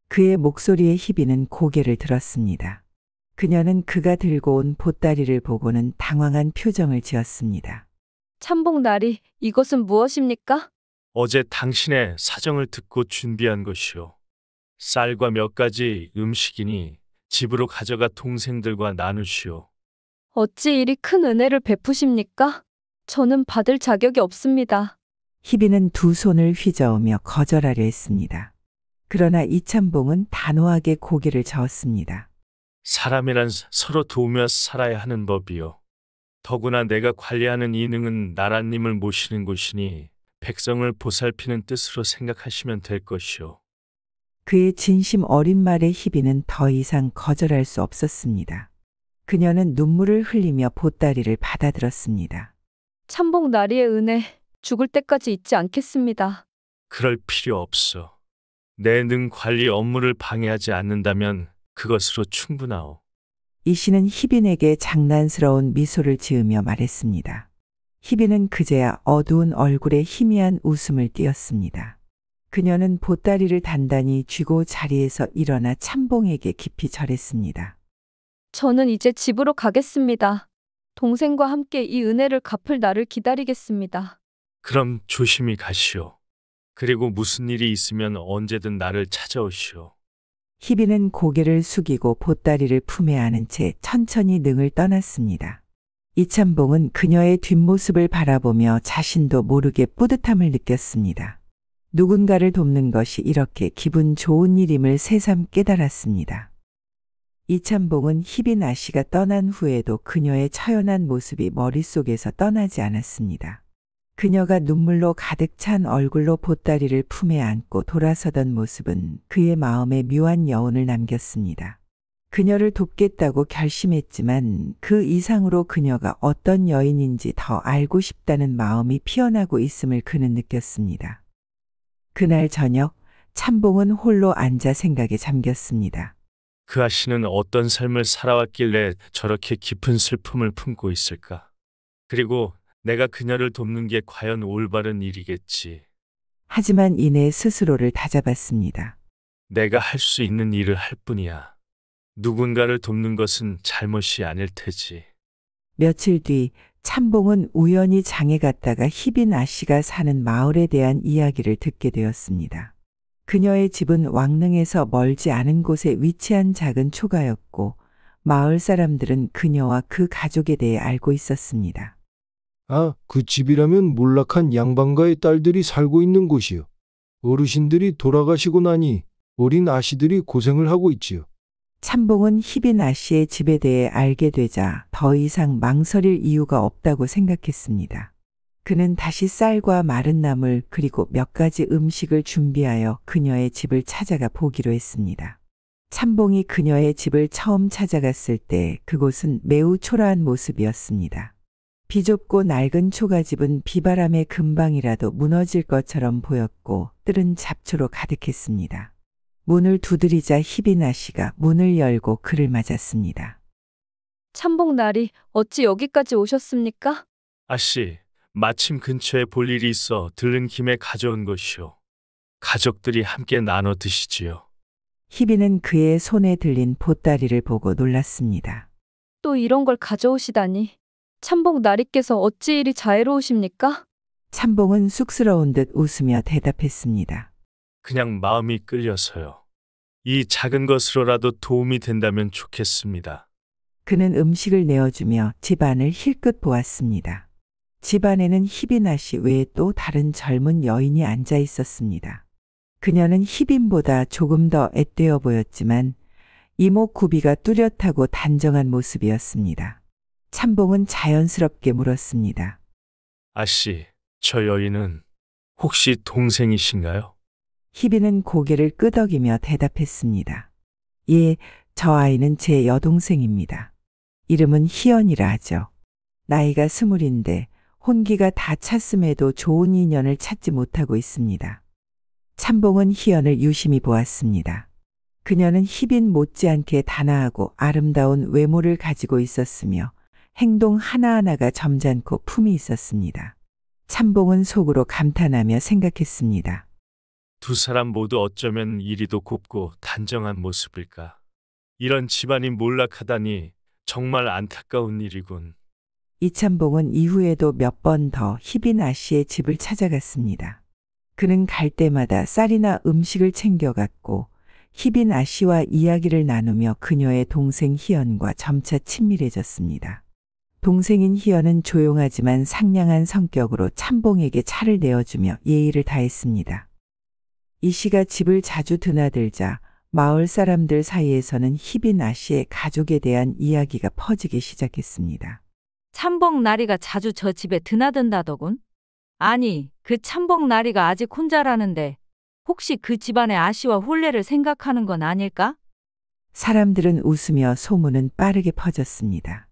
그의 목소리에 희빈은 고개를 들었습니다. 그녀는 그가 들고 온 보따리를 보고는 당황한 표정을 지었습니다. 참봉 나리, 이것은 무엇입니까? 어제 당신의 사정을 듣고 준비한 것이오. 쌀과 몇 가지 음식이니 집으로 가져가 동생들과 나누시오. 어찌 이리 큰 은혜를 베푸십니까? 저는 받을 자격이 없습니다. 희빈은 두 손을 휘저으며 거절하려 했습니다. 그러나 이참봉은 단호하게 고개를 저었습니다. 사람이란 서로 도우며 살아야 하는 법이요. 더구나 내가 관리하는 이 능은 나라님을 모시는 곳이니 백성을 보살피는 뜻으로 생각하시면 될 것이오. 그의 진심 어린 말에 희빈은 더 이상 거절할 수 없었습니다. 그녀는 눈물을 흘리며 보따리를 받아들었습니다. 참봉 나리의 은혜, 죽을 때까지 잊지 않겠습니다. 그럴 필요 없어. 내 능 관리 업무를 방해하지 않는다면 그것으로 충분하오. 이 씨는 희빈에게 장난스러운 미소를 지으며 말했습니다. 희빈은 그제야 어두운 얼굴에 희미한 웃음을 띄었습니다. 그녀는 보따리를 단단히 쥐고 자리에서 일어나 참봉에게 깊이 절했습니다. 저는 이제 집으로 가겠습니다. 동생과 함께 이 은혜를 갚을 날을 기다리겠습니다. 그럼 조심히 가시오. 그리고 무슨 일이 있으면 언제든 나를 찾아오시오. 희빈은 고개를 숙이고 보따리를 품에 안은 채 천천히 능을 떠났습니다. 이참봉은 그녀의 뒷모습을 바라보며 자신도 모르게 뿌듯함을 느꼈습니다. 누군가를 돕는 것이 이렇게 기분 좋은 일임을 새삼 깨달았습니다. 이참봉은 희빈 아씨가 떠난 후에도 그녀의 처연한 모습이 머릿속에서 떠나지 않았습니다. 그녀가 눈물로 가득 찬 얼굴로 보따리를 품에 안고 돌아서던 모습은 그의 마음에 묘한 여운을 남겼습니다. 그녀를 돕겠다고 결심했지만 그 이상으로 그녀가 어떤 여인인지 더 알고 싶다는 마음이 피어나고 있음을 그는 느꼈습니다. 그날 저녁 참봉은 홀로 앉아 생각에 잠겼습니다. 그 아씨는 어떤 삶을 살아왔길래 저렇게 깊은 슬픔을 품고 있을까? 그리고 내가 그녀를 돕는 게 과연 올바른 일이겠지. 하지만 이내 스스로를 다잡았습니다. 내가 할 수 있는 일을 할 뿐이야. 누군가를 돕는 것은 잘못이 아닐 테지. 며칠 뒤 참봉은 우연히 장에 갔다가 희빈 아씨가 사는 마을에 대한 이야기를 듣게 되었습니다. 그녀의 집은 왕릉에서 멀지 않은 곳에 위치한 작은 초가였고 마을 사람들은 그녀와 그 가족에 대해 알고 있었습니다. 아, 그 집이라면 몰락한 양반가의 딸들이 살고 있는 곳이요. 어르신들이 돌아가시고 나니 어린 아씨들이 고생을 하고 있지요. 참봉은 희빈 아씨의 집에 대해 알게 되자 더 이상 망설일 이유가 없다고 생각했습니다. 그는 다시 쌀과 마른 나물 그리고 몇 가지 음식을 준비하여 그녀의 집을 찾아가 보기로 했습니다. 참봉이 그녀의 집을 처음 찾아갔을 때 그곳은 매우 초라한 모습이었습니다. 비좁고 낡은 초가집은 비바람에 금방이라도 무너질 것처럼 보였고 뜰은 잡초로 가득했습니다. 문을 두드리자 희빈 아씨가 문을 열고 그를 맞았습니다. 참봉 나리, 어찌 여기까지 오셨습니까? 아씨, 마침 근처에 볼 일이 있어 들른 김에 가져온 것이오. 가족들이 함께 나눠 드시지요. 희빈은 그의 손에 들린 보따리를 보고 놀랐습니다. 또 이런 걸 가져오시다니. 참봉 나리께서 어찌 이리 자애로우십니까? 참봉은 쑥스러운 듯 웃으며 대답했습니다. 그냥 마음이 끌려서요. 이 작은 것으로라도 도움이 된다면 좋겠습니다. 그는 음식을 내어주며 집안을 힐끗 보았습니다. 집안에는 희빈 아씨 외에 또 다른 젊은 여인이 앉아 있었습니다. 그녀는 희빈보다 조금 더 앳되어 보였지만 이목구비가 뚜렷하고 단정한 모습이었습니다. 참봉은 자연스럽게 물었습니다. 아씨, 저 여인은 혹시 동생이신가요? 희빈은 고개를 끄덕이며 대답했습니다. 예, 저 아이는 제 여동생입니다. 이름은 희연이라 하죠. 나이가 20인데 혼기가 다 찼음에도 좋은 인연을 찾지 못하고 있습니다. 참봉은 희연을 유심히 보았습니다. 그녀는 희빈 못지않게 단아하고 아름다운 외모를 가지고 있었으며 행동 하나하나가 점잖고 품이 있었습니다. 참봉은 속으로 감탄하며 생각했습니다. 두 사람 모두 어쩌면 이리도 곱고 단정한 모습일까. 이런 집안이 몰락하다니 정말 안타까운 일이군. 이참봉은 이후에도 몇 번 더 희빈 아씨의 집을 찾아갔습니다. 그는 갈 때마다 쌀이나 음식을 챙겨갔고 희빈 아씨와 이야기를 나누며 그녀의 동생 희연과 점차 친밀해졌습니다. 동생인 희연은 조용하지만 상냥한 성격으로 참봉에게 차를 내어주며 예의를 다했습니다. 이 씨가 집을 자주 드나들자 마을 사람들 사이에서는 희빈 아씨의 가족에 대한 이야기가 퍼지기 시작했습니다. 참봉 나리가 자주 저 집에 드나든다더군. 아니, 그 참봉 나리가 아직 혼자라는데 혹시 그 집안의 아씨와 혼례를 생각하는 건 아닐까? 사람들은 웃으며 소문은 빠르게 퍼졌습니다.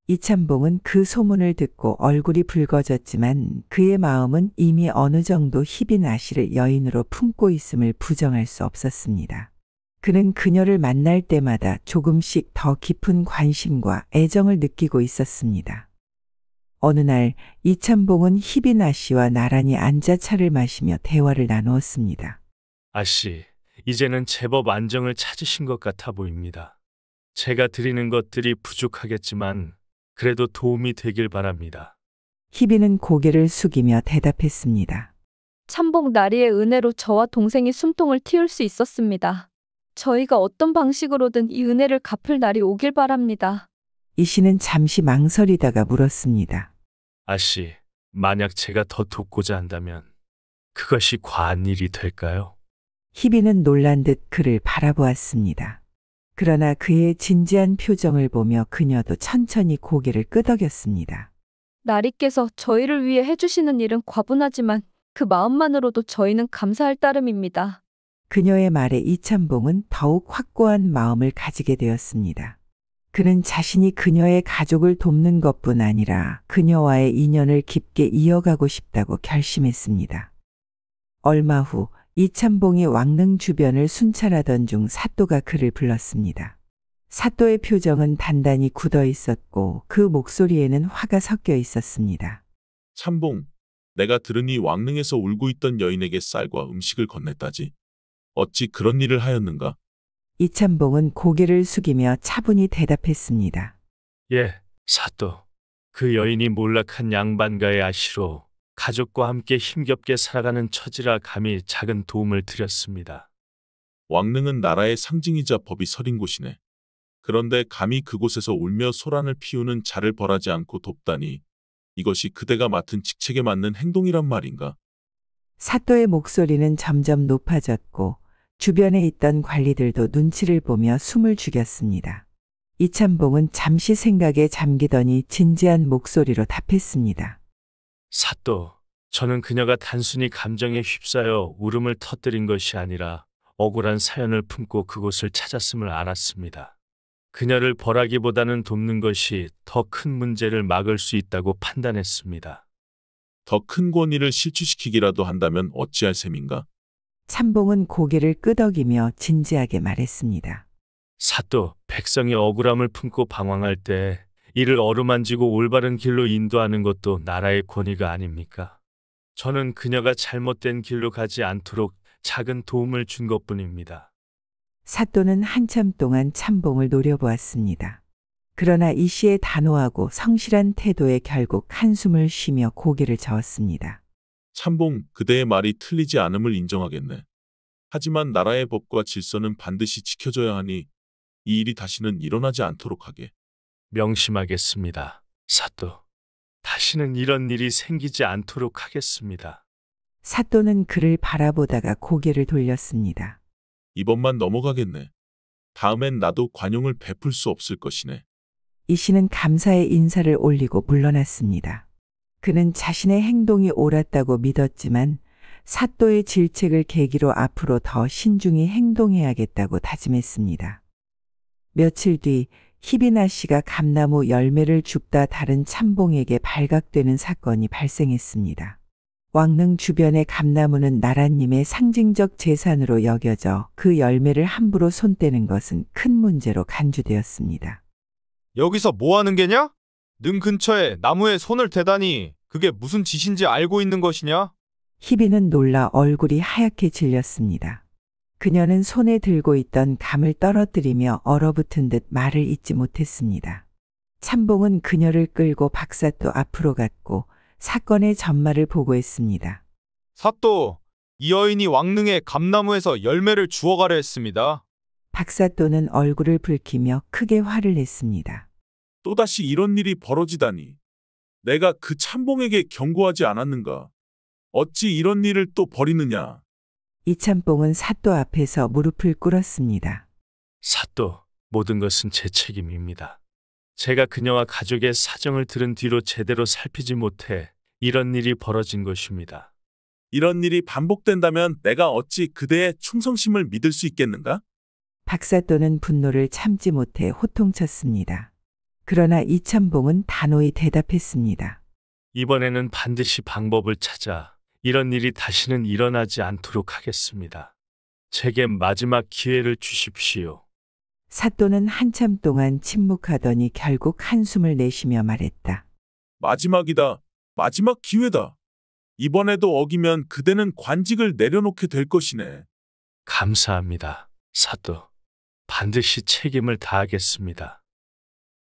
이참봉은 그 소문을 듣고 얼굴이 붉어졌지만 그의 마음은 이미 어느 정도 희빈 아씨를 여인으로 품고 있음을 부정할 수 없었습니다. 그는 그녀를 만날 때마다 조금씩 더 깊은 관심과 애정을 느끼고 있었습니다. 어느 날 이참봉은 희빈 아씨와 나란히 앉아 차를 마시며 대화를 나누었습니다. 아씨, 이제는 제법 안정을 찾으신 것 같아 보입니다. 제가 드리는 것들이 부족하겠지만 그래도 도움이 되길 바랍니다. 희빈은 고개를 숙이며 대답했습니다. 참봉 나리의 은혜로 저와 동생이 숨통을 틔울 수 있었습니다. 저희가 어떤 방식으로든 이 은혜를 갚을 날이 오길 바랍니다. 이 씨는 잠시 망설이다가 물었습니다. 아씨, 만약 제가 더 돕고자 한다면 그것이 과한 일이 될까요? 희빈은 놀란 듯 그를 바라보았습니다. 그러나 그의 진지한 표정을 보며 그녀도 천천히 고개를 끄덕였습니다. 나리께서 저희를 위해 해주시는 일은 과분하지만 그 마음만으로도 저희는 감사할 따름입니다. 그녀의 말에 이참봉은 더욱 확고한 마음을 가지게 되었습니다. 그는 자신이 그녀의 가족을 돕는 것뿐 아니라 그녀와의 인연을 깊게 이어가고 싶다고 결심했습니다. 얼마 후 이참봉이 왕릉 주변을 순찰하던 중 사또가 그를 불렀습니다. 사또의 표정은 단단히 굳어 있었고 그 목소리에는 화가 섞여 있었습니다. 참봉, 내가 들으니 왕릉에서 울고 있던 여인에게 쌀과 음식을 건넸다지. 어찌 그런 일을 하였는가? 이참봉은 고개를 숙이며 차분히 대답했습니다. 예, 사또. 그 여인이 몰락한 양반가의 아씨로 가족과 함께 힘겹게 살아가는 처지라 감히 작은 도움을 드렸습니다. 왕릉은 나라의 상징이자 법이 서린 곳이네. 그런데 감히 그곳에서 울며 소란을 피우는 자를 벌하지 않고 돕다니 이것이 그대가 맡은 직책에 맞는 행동이란 말인가? 사또의 목소리는 점점 높아졌고 주변에 있던 관리들도 눈치를 보며 숨을 죽였습니다. 이참봉은 잠시 생각에 잠기더니 진지한 목소리로 답했습니다. 사또, 저는 그녀가 단순히 감정에 휩싸여 울음을 터뜨린 것이 아니라 억울한 사연을 품고 그곳을 찾았음을 알았습니다. 그녀를 벌하기보다는 돕는 것이 더 큰 문제를 막을 수 있다고 판단했습니다. 더 큰 권위를 실추시키기라도 한다면 어찌할 셈인가? 참봉은 고개를 끄덕이며 진지하게 말했습니다. 사또, 백성이 억울함을 품고 방황할 때 이를 어루만지고 올바른 길로 인도하는 것도 나라의 권위가 아닙니까? 저는 그녀가 잘못된 길로 가지 않도록 작은 도움을 준 것뿐입니다. 사또는 한참 동안 참봉을 노려보았습니다. 그러나 이 씨의 단호하고 성실한 태도에 결국 한숨을 쉬며 고개를 저었습니다. 참봉, 그대의 말이 틀리지 않음을 인정하겠네. 하지만 나라의 법과 질서는 반드시 지켜져야 하니 이 일이 다시는 일어나지 않도록 하게. 명심하겠습니다, 사또. 다시는 이런 일이 생기지 않도록 하겠습니다. 사또는 그를 바라보다가 고개를 돌렸습니다. 이번만 넘어가겠네. 다음엔 나도 관용을 베풀 수 없을 것이네. 이 씨는 감사의 인사를 올리고 물러났습니다. 그는 자신의 행동이 옳았다고 믿었지만 사또의 질책을 계기로 앞으로 더 신중히 행동해야겠다고 다짐했습니다. 며칠 뒤 희빈아 씨가 감나무 열매를 줍다 다른 참봉에게 발각되는 사건이 발생했습니다. 왕릉 주변의 감나무는 나라님의 상징적 재산으로 여겨져 그 열매를 함부로 손대는 것은 큰 문제로 간주되었습니다. 여기서 뭐 하는 게냐? 능 근처에 나무에 손을 대다니 그게 무슨 짓인지 알고 있는 것이냐? 희빈은 놀라 얼굴이 하얗게 질렸습니다. 그녀는 손에 들고 있던 감을 떨어뜨리며 얼어붙은 듯 말을 잇지 못했습니다. 참봉은 그녀를 끌고 박사또 앞으로 갔고 사건의 전말을 보고했습니다. 사또, 이 여인이 왕릉의 감나무에서 열매를 주워가려 했습니다. 박사또는 얼굴을 붉히며 크게 화를 냈습니다. 또다시 이런 일이 벌어지다니. 내가 그 참봉에게 경고하지 않았는가? 어찌 이런 일을 또 벌이느냐? 이참봉은 사또 앞에서 무릎을 꿇었습니다. 사또, 모든 것은 제 책임입니다. 제가 그녀와 가족의 사정을 들은 뒤로 제대로 살피지 못해 이런 일이 벌어진 것입니다. 이런 일이 반복된다면 내가 어찌 그대의 충성심을 믿을 수 있겠는가? 박사또는 분노를 참지 못해 호통쳤습니다. 그러나 이참봉은 단호히 대답했습니다. 이번에는 반드시 방법을 찾아 이런 일이 다시는 일어나지 않도록 하겠습니다. 제게 마지막 기회를 주십시오. 사또는 한참 동안 침묵하더니 결국 한숨을 내쉬며 말했다. 마지막이다. 마지막 기회다. 이번에도 어기면 그대는 관직을 내려놓게 될 것이네. 감사합니다, 사또. 반드시 책임을 다하겠습니다.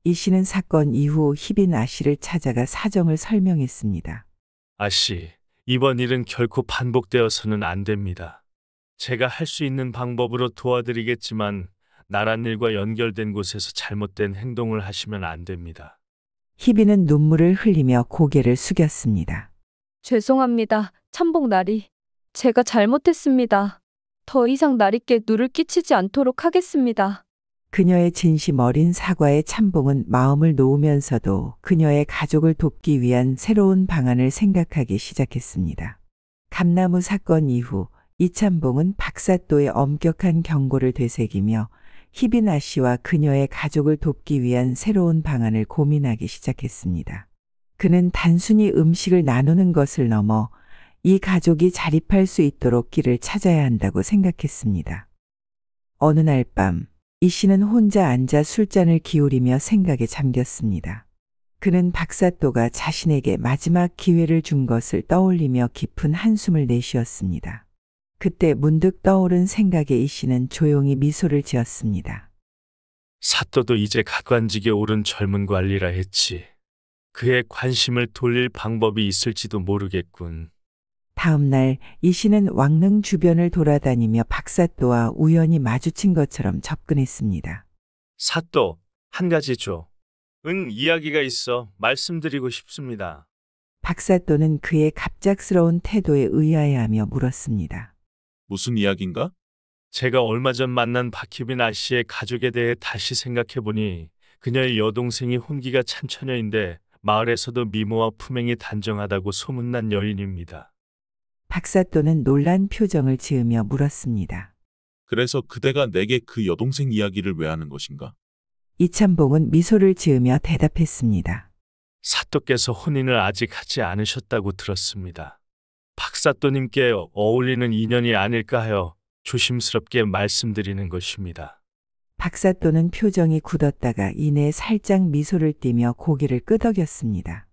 이 씨는 사건 이후 희빈 아씨를 찾아가 사정을 설명했습니다. 아씨, 이번 일은 결코 반복되어서는 안 됩니다. 제가 할 수 있는 방법으로 도와드리겠지만 나랏일과 연결된 곳에서 잘못된 행동을 하시면 안 됩니다. 희빈은 눈물을 흘리며 고개를 숙였습니다. 죄송합니다. 참봉 나리. 제가 잘못했습니다. 더 이상 나리께 누를 끼치지 않도록 하겠습니다. 그녀의 진심 어린 사과에 참봉은 마음을 놓으면서도 그녀의 가족을 돕기 위한 새로운 방안을 생각하기 시작했습니다. 감나무 사건 이후 이참봉은 박사또의 엄격한 경고를 되새기며 희빈아 씨와 그녀의 가족을 돕기 위한 새로운 방안을 고민하기 시작했습니다. 그는 단순히 음식을 나누는 것을 넘어 이 가족이 자립할 수 있도록 길을 찾아야 한다고 생각했습니다. 어느 날 밤, 이 씨는 혼자 앉아 술잔을 기울이며 생각에 잠겼습니다. 그는 박사또가 자신에게 마지막 기회를 준 것을 떠올리며 깊은 한숨을 내쉬었습니다. 그때 문득 떠오른 생각에 이 씨는 조용히 미소를 지었습니다. 사또도 이제 각관직에 오른 젊은 관리라 했지. 그의 관심을 돌릴 방법이 있을지도 모르겠군. 다음 날 이 씨는 왕릉 주변을 돌아다니며 박사또와 우연히 마주친 것처럼 접근했습니다. 사또, 한 가지 줘. 이야기가 있어 말씀드리고 싶습니다. 박사또는 그의 갑작스러운 태도에 의아해하며 물었습니다. 무슨 이야기인가? 제가 얼마 전 만난 박희빈 아씨의 가족에 대해 다시 생각해보니 그녀의 여동생이 혼기가 찬처녀인데 마을에서도 미모와 품행이 단정하다고 소문난 여인입니다. 박사또는 놀란 표정을 지으며 물었습니다. 그래서 그대가 내게 그 여동생 이야기를 왜 하는 것인가? 이참봉은 미소를 지으며 대답했습니다. 사또께서 혼인을 아직 하지 않으셨다고 들었습니다. 박사또님께 어울리는 인연이 아닐까 하여 조심스럽게 말씀드리는 것입니다. 박사또는 표정이 굳었다가 이내 살짝 미소를 띠며 고개를 끄덕였습니다.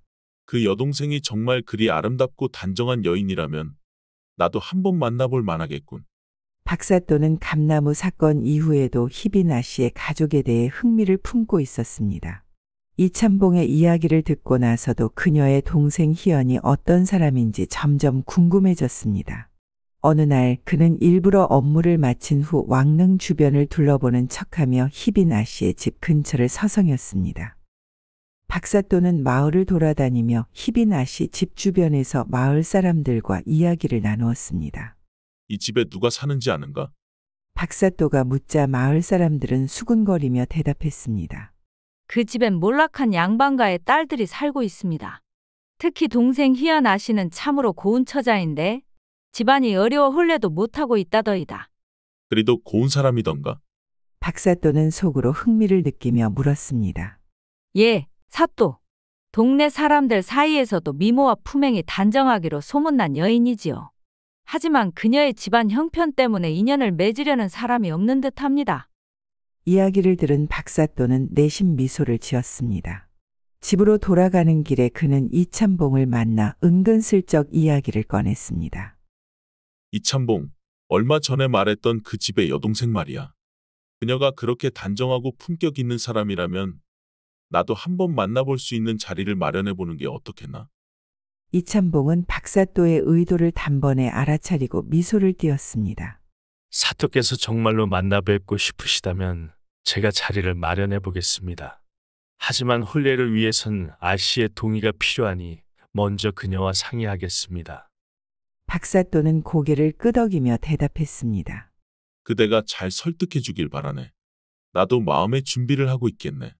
그 여동생이 정말 그리 아름답고 단정한 여인이라면 나도 한번 만나볼 만하겠군. 박사또는 감나무 사건 이후에도 희빈아 씨의 가족에 대해 흥미를 품고 있었습니다. 이참봉의 이야기를 듣고 나서도 그녀의 동생 희연이 어떤 사람인지 점점 궁금해졌습니다. 어느 날 그는 일부러 업무를 마친 후 왕릉 주변을 둘러보는 척하며 희빈아 씨의 집 근처를 서성였습니다. 박사또는 마을을 돌아다니며 희빈아 씨 집 주변에서 마을 사람들과 이야기를 나누었습니다. 이 집에 누가 사는지 아는가? 박사또가 묻자 마을 사람들은 수군거리며 대답했습니다. 그 집엔 몰락한 양반가의 딸들이 살고 있습니다. 특히 동생 희연 아씨는 참으로 고운 처자인데 집안이 어려워 혼례도 못하고 있다더이다. 그리도 고운 사람이던가? 박사또는 속으로 흥미를 느끼며 물었습니다. 예, 사또. 동네 사람들 사이에서도 미모와 품행이 단정하기로 소문난 여인이지요. 하지만 그녀의 집안 형편 때문에 인연을 맺으려는 사람이 없는 듯합니다. 이야기를 들은 박사또는 내심 미소를 지었습니다. 집으로 돌아가는 길에 그는 이참봉을 만나 은근슬쩍 이야기를 꺼냈습니다. 이참봉, 얼마 전에 말했던 그 집의 여동생 말이야. 그녀가 그렇게 단정하고 품격 있는 사람이라면 나도 한번 만나볼 수 있는 자리를 마련해보는 게 어떻겠나? 이참봉은 박사또의 의도를 단번에 알아차리고 미소를 띄었습니다. 사또께서 정말로 만나 뵙고 싶으시다면 제가 자리를 마련해 보겠습니다. 하지만 혼례를 위해선 아씨의 동의가 필요하니 먼저 그녀와 상의하겠습니다. 박사또는 고개를 끄덕이며 대답했습니다. 그대가 잘 설득해 주길 바라네. 나도 마음의 준비를 하고 있겠네.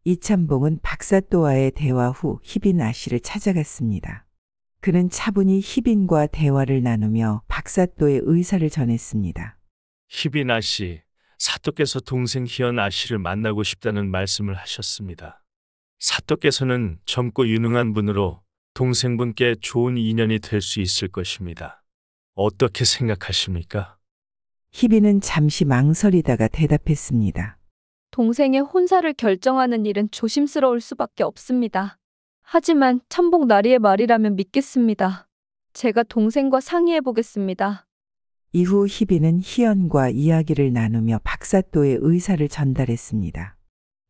이참봉은 박사또와의 대화 후 희빈 아씨를 찾아갔습니다. 그는 차분히 희빈과 대화를 나누며 박사또의 의사를 전했습니다. 희빈 아씨, 사또께서 동생 희연 아씨를 만나고 싶다는 말씀을 하셨습니다. 사또께서는 젊고 유능한 분으로 동생분께 좋은 인연이 될 수 있을 것입니다. 어떻게 생각하십니까? 희빈은 잠시 망설이다가 대답했습니다. 동생의 혼사를 결정하는 일은 조심스러울 수밖에 없습니다. 하지만 참봉 나리의 말이라면 믿겠습니다. 제가 동생과 상의해 보겠습니다. 이후 희빈은 희연과 이야기를 나누며 박사또의 의사를 전달했습니다.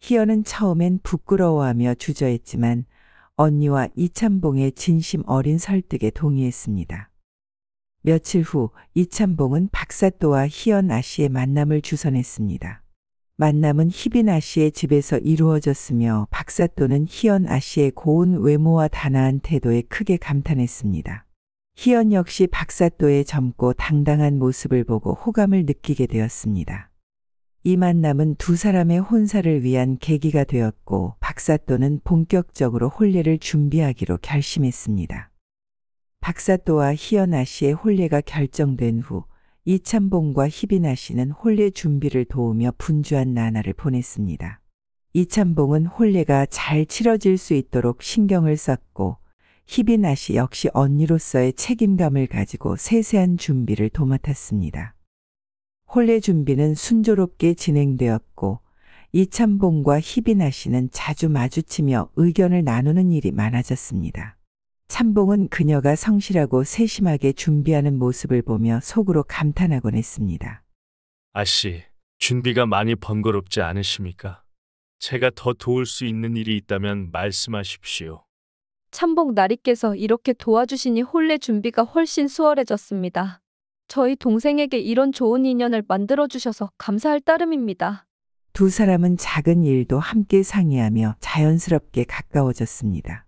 희연은 처음엔 부끄러워하며 주저했지만 언니와 이참봉의 진심 어린 설득에 동의했습니다. 며칠 후 이참봉은 박사또와 희연 아씨의 만남을 주선했습니다. 만남은 희빈 아씨의 집에서 이루어졌으며 박사또는 희연 아씨의 고운 외모와 단아한 태도에 크게 감탄했습니다. 희연 역시 박사또의 젊고 당당한 모습을 보고 호감을 느끼게 되었습니다. 이 만남은 두 사람의 혼사를 위한 계기가 되었고 박사또는 본격적으로 혼례를 준비하기로 결심했습니다. 박사또와 희연 아씨의 혼례가 결정된 후 이참봉과 희빈 아씨는 혼례 준비를 도우며 분주한 나날을 보냈습니다. 이참봉은 혼례가 잘 치러질 수 있도록 신경을 썼고 희빈 아씨 역시 언니로서의 책임감을 가지고 세세한 준비를 도맡았습니다. 혼례 준비는 순조롭게 진행되었고 이참봉과 희빈 아씨는 자주 마주치며 의견을 나누는 일이 많아졌습니다. 참봉은 그녀가 성실하고 세심하게 준비하는 모습을 보며 속으로 감탄하곤 했습니다. 아씨, 준비가 많이 번거롭지 않으십니까? 제가 더 도울 수 있는 일이 있다면 말씀하십시오. 참봉 나리께서 이렇게 도와주시니 혼례 준비가 훨씬 수월해졌습니다. 저희 동생에게 이런 좋은 인연을 만들어주셔서 감사할 따름입니다. 두 사람은 작은 일도 함께 상의하며 자연스럽게 가까워졌습니다.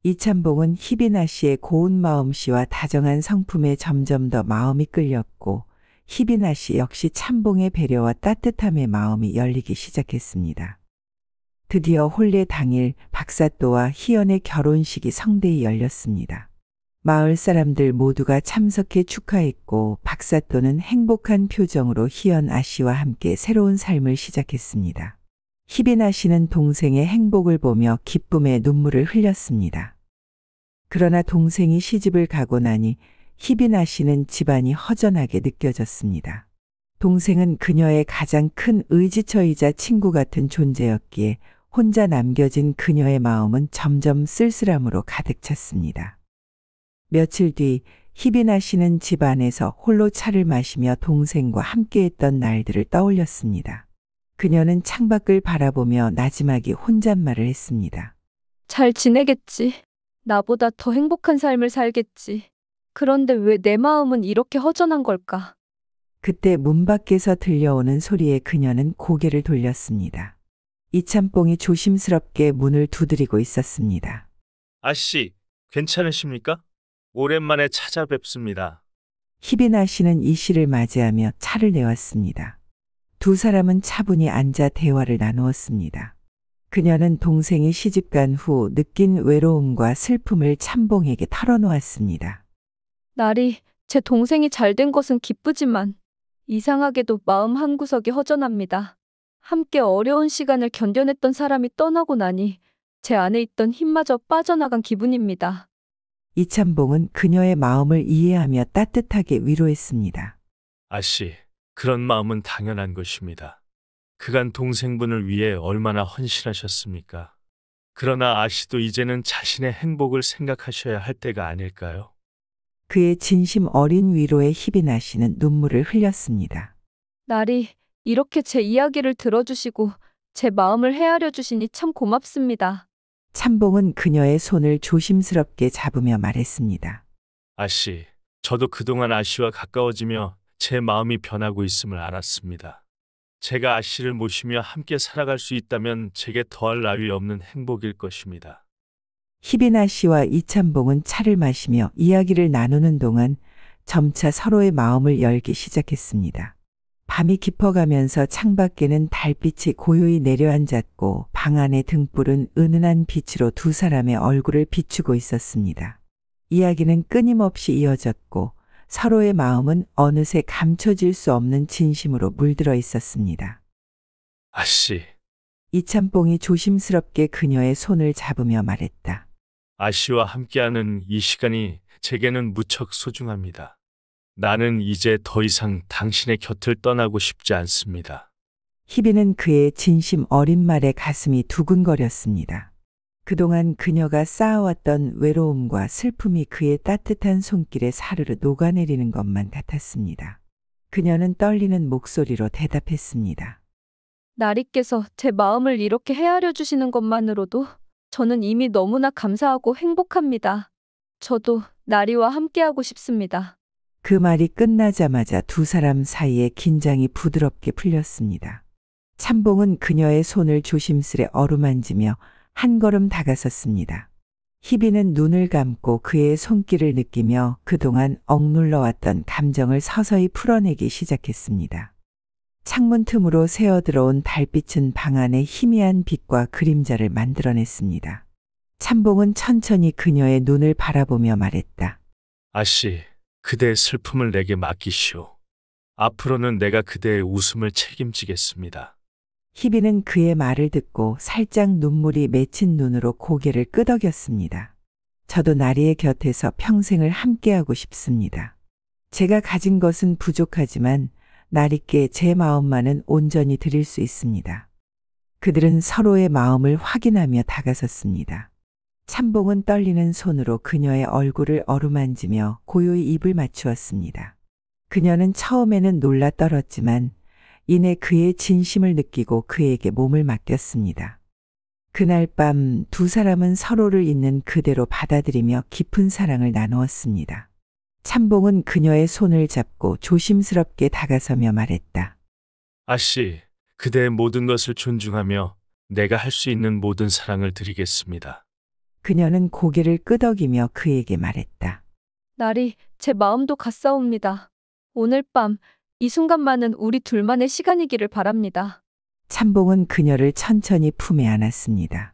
이참봉은 희빈 아씨의 고운 마음씨와 다정한 성품에 점점 더 마음이 끌렸고 희빈 아씨 역시 참봉의 배려와 따뜻함에 마음이 열리기 시작했습니다. 드디어 혼례 당일 박사또와 희연의 결혼식이 성대히 열렸습니다. 마을 사람들 모두가 참석해 축하했고 박사또는 행복한 표정으로 희연 아씨와 함께 새로운 삶을 시작했습니다. 희빈 아씨는 동생의 행복을 보며 기쁨의 눈물을 흘렸습니다. 그러나 동생이 시집을 가고 나니 희빈 아씨는 집안이 허전하게 느껴졌습니다. 동생은 그녀의 가장 큰 의지처이자 친구 같은 존재였기에 혼자 남겨진 그녀의 마음은 점점 쓸쓸함으로 가득 찼습니다. 며칠 뒤 희빈 아씨는 집 안에서 홀로 차를 마시며 동생과 함께했던 날들을 떠올렸습니다. 그녀는 창밖을 바라보며 나지막이 혼잣말을 했습니다. 잘 지내겠지. 나보다 더 행복한 삶을 살겠지. 그런데 왜 내 마음은 이렇게 허전한 걸까? 그때 문 밖에서 들려오는 소리에 그녀는 고개를 돌렸습니다. 이참봉이 조심스럽게 문을 두드리고 있었습니다. 아씨, 괜찮으십니까? 오랜만에 찾아뵙습니다. 희빈 아씨는 이 씨를 맞이하며 차를 내왔습니다. 두 사람은 차분히 앉아 대화를 나누었습니다. 그녀는 동생이 시집간 후 느낀 외로움과 슬픔을 참봉에게 털어놓았습니다. 나리, 제 동생이 잘된 것은 기쁘지만 이상하게도 마음 한구석이 허전합니다. 함께 어려운 시간을 견뎌냈던 사람이 떠나고 나니 제 안에 있던 힘마저 빠져나간 기분입니다. 이참봉은 그녀의 마음을 이해하며 따뜻하게 위로했습니다. 아씨, 그런 마음은 당연한 것입니다. 그간 동생분을 위해 얼마나 헌신하셨습니까? 그러나 아씨도 이제는 자신의 행복을 생각하셔야 할 때가 아닐까요? 그의 진심 어린 위로에 희빈아 씨는 눈물을 흘렸습니다. 날이 이렇게 제 이야기를 들어주시고 제 마음을 헤아려 주시니 참 고맙습니다. 참봉은 그녀의 손을 조심스럽게 잡으며 말했습니다. 아씨, 저도 그동안 아씨와 가까워지며 제 마음이 변하고 있음을 알았습니다. 제가 아씨를 모시며 함께 살아갈 수 있다면 제게 더할 나위 없는 행복일 것입니다. 희빈아 씨와 이참봉은 차를 마시며 이야기를 나누는 동안 점차 서로의 마음을 열기 시작했습니다. 밤이 깊어가면서 창밖에는 달빛이 고요히 내려앉았고 방 안의 등불은 은은한 빛으로 두 사람의 얼굴을 비추고 있었습니다. 이야기는 끊임없이 이어졌고 서로의 마음은 어느새 감춰질 수 없는 진심으로 물들어 있었습니다. 아씨, 이참봉이 조심스럽게 그녀의 손을 잡으며 말했다. 아씨와 함께하는 이 시간이 제게는 무척 소중합니다. 나는 이제 더 이상 당신의 곁을 떠나고 싶지 않습니다. 희빈은 그의 진심 어린 말에 가슴이 두근거렸습니다. 그동안 그녀가 쌓아왔던 외로움과 슬픔이 그의 따뜻한 손길에 사르르 녹아내리는 것만 같았습니다. 그녀는 떨리는 목소리로 대답했습니다. 나리께서 제 마음을 이렇게 헤아려 주시는 것만으로도 저는 이미 너무나 감사하고 행복합니다. 저도 나리와 함께하고 싶습니다. 그 말이 끝나자마자 두 사람 사이에 긴장이 부드럽게 풀렸습니다. 참봉은 그녀의 손을 조심스레 어루만지며 한 걸음 다가섰습니다. 희빈은 눈을 감고 그의 손길을 느끼며 그동안 억눌러왔던 감정을 서서히 풀어내기 시작했습니다. 창문 틈으로 새어들어온 달빛은 방 안에 희미한 빛과 그림자를 만들어냈습니다. 참봉은 천천히 그녀의 눈을 바라보며 말했다. 아씨, 그대의 슬픔을 내게 맡기시오. 앞으로는 내가 그대의 웃음을 책임지겠습니다. 희빈은 그의 말을 듣고 살짝 눈물이 맺힌 눈으로 고개를 끄덕였습니다. 저도 나리의 곁에서 평생을 함께하고 싶습니다. 제가 가진 것은 부족하지만 나리께 제 마음만은 온전히 드릴 수 있습니다. 그들은 서로의 마음을 확인하며 다가섰습니다. 참봉은 떨리는 손으로 그녀의 얼굴을 어루만지며 고요히 입을 맞추었습니다. 그녀는 처음에는 놀라 떨었지만 이내 그의 진심을 느끼고 그에게 몸을 맡겼습니다. 그날 밤 두 사람은 서로를 있는 그대로 받아들이며 깊은 사랑을 나누었습니다. 참봉은 그녀의 손을 잡고 조심스럽게 다가서며 말했다. 아씨, 그대의 모든 것을 존중하며 내가 할 수 있는 모든 사랑을 드리겠습니다. 그녀는 고개를 끄덕이며 그에게 말했다. 나리, 제 마음도 같사옵니다. 오늘 밤 이 순간만은 우리 둘만의 시간이기를 바랍니다. 참봉은 그녀를 천천히 품에 안았습니다.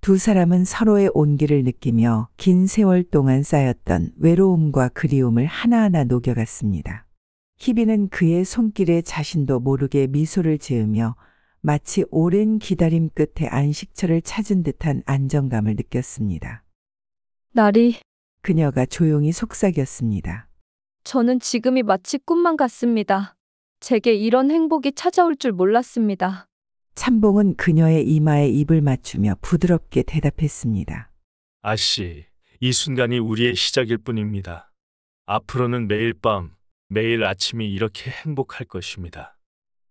두 사람은 서로의 온기를 느끼며 긴 세월 동안 쌓였던 외로움과 그리움을 하나하나 녹여갔습니다. 희빈은 그의 손길에 자신도 모르게 미소를 지으며 마치 오랜 기다림 끝에 안식처를 찾은 듯한 안정감을 느꼈습니다. 나리, 그녀가 조용히 속삭였습니다. 저는 지금이 마치 꿈만 같습니다. 제게 이런 행복이 찾아올 줄 몰랐습니다. 참봉은 그녀의 이마에 입을 맞추며 부드럽게 대답했습니다. 아씨, 이 순간이 우리의 시작일 뿐입니다. 앞으로는 매일 밤, 매일 아침이 이렇게 행복할 것입니다.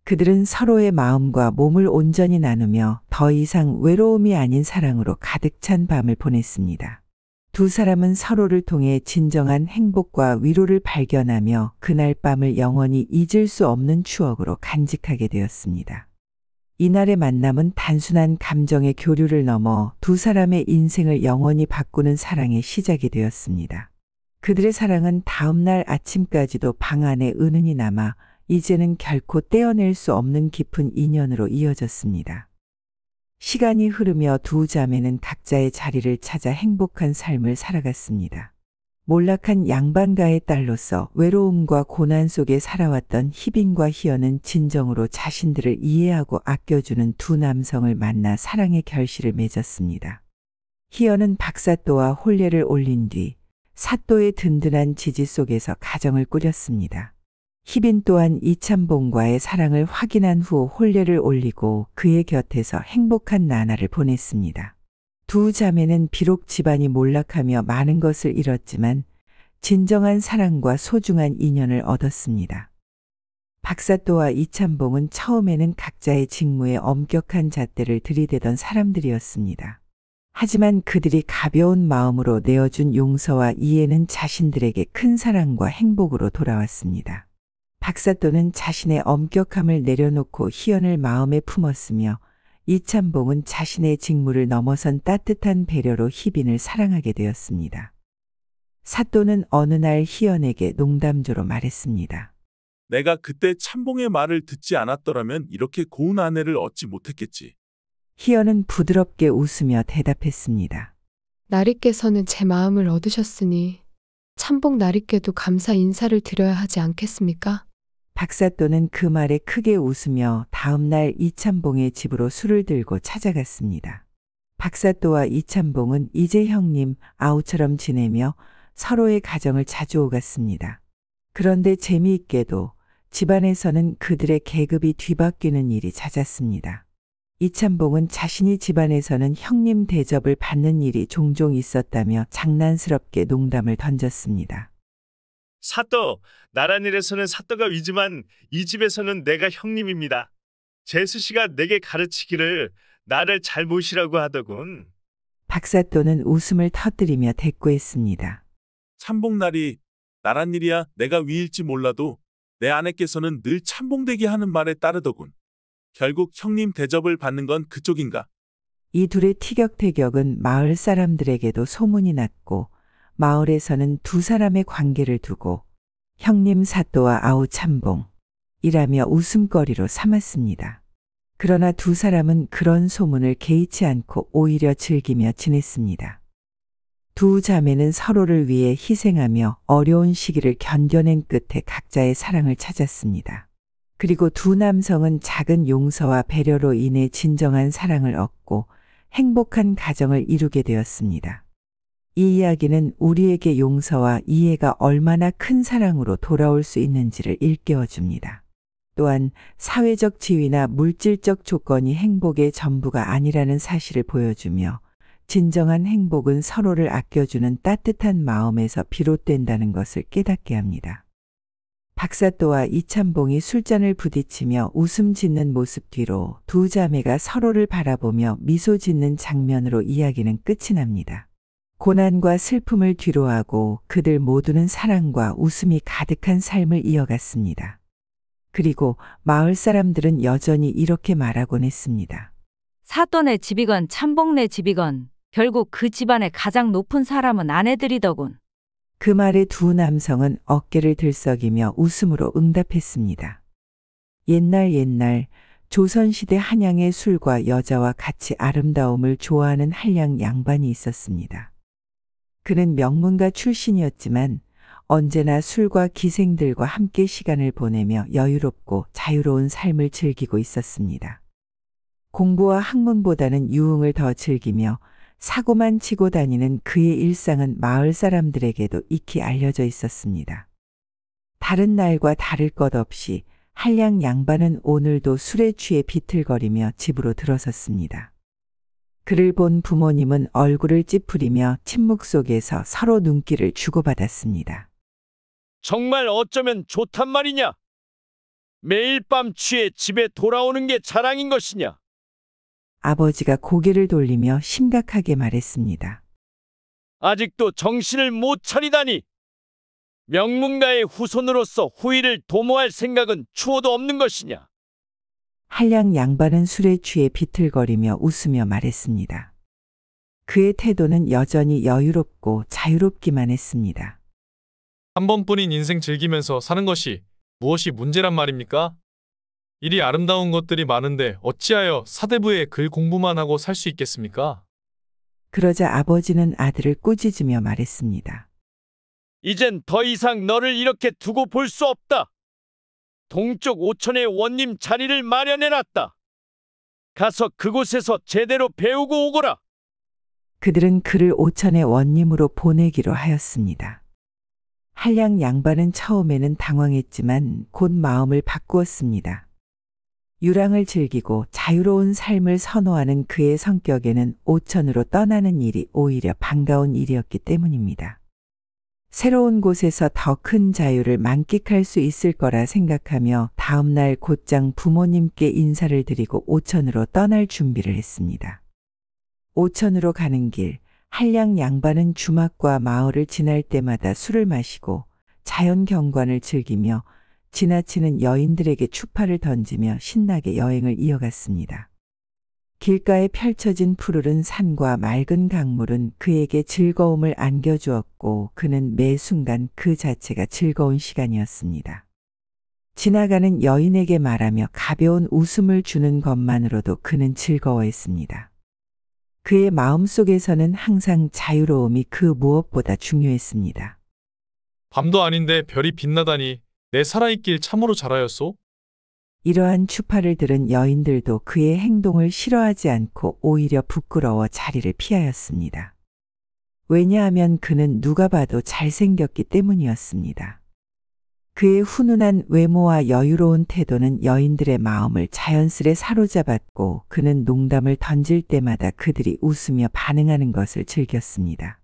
그들은 서로의 마음과 몸을 온전히 나누며 더 이상 외로움이 아닌 사랑으로 가득 찬 밤을 보냈습니다. 두 사람은 서로를 통해 진정한 행복과 위로를 발견하며 그날 밤을 영원히 잊을 수 없는 추억으로 간직하게 되었습니다. 이날의 만남은 단순한 감정의 교류를 넘어 두 사람의 인생을 영원히 바꾸는 사랑의 시작이 되었습니다. 그들의 사랑은 다음날 아침까지도 방 안에 은은히 남아 이제는 결코 떼어낼 수 없는 깊은 인연으로 이어졌습니다. 시간이 흐르며 두 자매는 각자의 자리를 찾아 행복한 삶을 살아갔습니다. 몰락한 양반가의 딸로서 외로움과 고난 속에 살아왔던 희빈과 희연은 진정으로 자신들을 이해하고 아껴주는 두 남성을 만나 사랑의 결실을 맺었습니다. 희연은 박사또와 혼례를 올린 뒤 사또의 든든한 지지 속에서 가정을 꾸렸습니다. 희빈 또한 이참봉과의 사랑을 확인한 후 혼례를 올리고 그의 곁에서 행복한 나날을 보냈습니다. 두 자매는 비록 집안이 몰락하며 많은 것을 잃었지만 진정한 사랑과 소중한 인연을 얻었습니다. 박사또와 이참봉은 처음에는 각자의 직무에 엄격한 잣대를 들이대던 사람들이었습니다. 하지만 그들이 가벼운 마음으로 내어준 용서와 이해는 자신들에게 큰 사랑과 행복으로 돌아왔습니다. 박사또는 자신의 엄격함을 내려놓고 희연을 마음에 품었으며 이참봉은 자신의 직무를 넘어선 따뜻한 배려로 희빈을 사랑하게 되었습니다. 사또는 어느 날 희연에게 농담조로 말했습니다. 내가 그때 참봉의 말을 듣지 않았더라면 이렇게 고운 아내를 얻지 못했겠지. 희연은 부드럽게 웃으며 대답했습니다. 나리께서는 제 마음을 얻으셨으니 참봉 나리께도 감사 인사를 드려야 하지 않겠습니까? 박사또는 그 말에 크게 웃으며 다음 날 이참봉의 집으로 술을 들고 찾아갔습니다. 박사또와 이참봉은 이제 형님, 아우처럼 지내며 서로의 가정을 자주 오갔습니다. 그런데 재미있게도 집안에서는 그들의 계급이 뒤바뀌는 일이 잦았습니다. 이참봉은 자신이 집안에서는 형님 대접을 받는 일이 종종 있었다며 장난스럽게 농담을 던졌습니다. 사또, 나란일에서는 사또가 위지만 이 집에서는 내가 형님입니다. 제수 씨가 내게 가르치기를 나를 잘 모시라고 하더군. 박사또는 웃음을 터뜨리며 대꾸했습니다. 참봉날이 나란 일이야 내가 위일지 몰라도 내 아내께서는 늘 참봉되게 하는 말에 따르더군. 결국 형님 대접을 받는 건 그쪽인가? 이 둘의 티격태격은 마을 사람들에게도 소문이 났고 마을에서는 두 사람의 관계를 두고 형님 사또와 아우 참봉이라며 웃음거리로 삼았습니다. 그러나 두 사람은 그런 소문을 개의치 않고 오히려 즐기며 지냈습니다. 두 자매는 서로를 위해 희생하며 어려운 시기를 견뎌낸 끝에 각자의 사랑을 찾았습니다. 그리고 두 남성은 작은 용서와 배려로 인해 진정한 사랑을 얻고 행복한 가정을 이루게 되었습니다. 이 이야기는 우리에게 용서와 이해가 얼마나 큰 사랑으로 돌아올 수 있는지를 일깨워줍니다. 또한 사회적 지위나 물질적 조건이 행복의 전부가 아니라는 사실을 보여주며 진정한 행복은 서로를 아껴주는 따뜻한 마음에서 비롯된다는 것을 깨닫게 합니다. 박사또와 이참봉이 술잔을 부딪히며 웃음 짓는 모습 뒤로 두 자매가 서로를 바라보며 미소 짓는 장면으로 이야기는 끝이 납니다. 고난과 슬픔을 뒤로하고 그들 모두는 사랑과 웃음이 가득한 삶을 이어갔습니다. 그리고 마을 사람들은 여전히 이렇게 말하곤 했습니다. 사또네 집이건 참봉네 집이건 결국 그 집안의 가장 높은 사람은 아내들이더군. 그 말에 두 남성은 어깨를 들썩이며 웃음으로 응답했습니다. 옛날 조선시대 한양의 술과 여자와 같이 아름다움을 좋아하는 한량 양반이 있었습니다. 그는 명문가 출신이었지만 언제나 술과 기생들과 함께 시간을 보내며 여유롭고 자유로운 삶을 즐기고 있었습니다. 공부와 학문보다는 유흥을 더 즐기며 사고만 치고 다니는 그의 일상은 마을 사람들에게도 익히 알려져 있었습니다. 다른 날과 다를 것 없이 한량 양반은 오늘도 술에 취해 비틀거리며 집으로 들어섰습니다. 그를 본 부모님은 얼굴을 찌푸리며 침묵 속에서 서로 눈길을 주고받았습니다. 정말 어쩌면 좋단 말이냐? 매일 밤 취해 집에 돌아오는 게 자랑인 것이냐? 아버지가 고개를 돌리며 심각하게 말했습니다. 아직도 정신을 못 차리다니! 명문가의 후손으로서 후위를 도모할 생각은 추호도 없는 것이냐? 한량 양반은 술에 취해 비틀거리며 웃으며 말했습니다. 그의 태도는 여전히 여유롭고 자유롭기만 했습니다. 한 번뿐인 인생 즐기면서 사는 것이 무엇이 문제란 말입니까? 이리 아름다운 것들이 많은데 어찌하여 사대부의 글 공부만 하고 살 수 있겠습니까? 그러자 아버지는 아들을 꾸짖으며 말했습니다. 이젠 더 이상 너를 이렇게 두고 볼 수 없다. 동쪽 오천에 원님 자리를 마련해놨다. 가서 그곳에서 제대로 배우고 오거라. 그들은 그를 오천의 원님으로 보내기로 하였습니다. 한량 양반은 처음에는 당황했지만 곧 마음을 바꾸었습니다. 유랑을 즐기고 자유로운 삶을 선호하는 그의 성격에는 오천으로 떠나는 일이 오히려 반가운 일이었기 때문입니다. 새로운 곳에서 더 큰 자유를 만끽할 수 있을 거라 생각하며 다음날 곧장 부모님께 인사를 드리고 오천으로 떠날 준비를 했습니다. 오천으로 가는 길, 한량 양반은 주막과 마을을 지날 때마다 술을 마시고 자연 경관을 즐기며 지나치는 여인들에게 추파를 던지며 신나게 여행을 이어갔습니다. 길가에 펼쳐진 푸르른 산과 맑은 강물은 그에게 즐거움을 안겨주었고 그는 매 순간 그 자체가 즐거운 시간이었습니다. 지나가는 여인에게 말하며 가벼운 웃음을 주는 것만으로도 그는 즐거워했습니다. 그의 마음속에서는 항상 자유로움이 그 무엇보다 중요했습니다. 밤도 아닌데 별이 빛나다니 내 살아있길 참으로 잘하였소. 이러한 추파를 들은 여인들도 그의 행동을 싫어하지 않고 오히려 부끄러워 자리를 피하였습니다. 왜냐하면 그는 누가 봐도 잘생겼기 때문이었습니다. 그의 훈훈한 외모와 여유로운 태도는 여인들의 마음을 자연스레 사로잡았고 그는 농담을 던질 때마다 그들이 웃으며 반응하는 것을 즐겼습니다.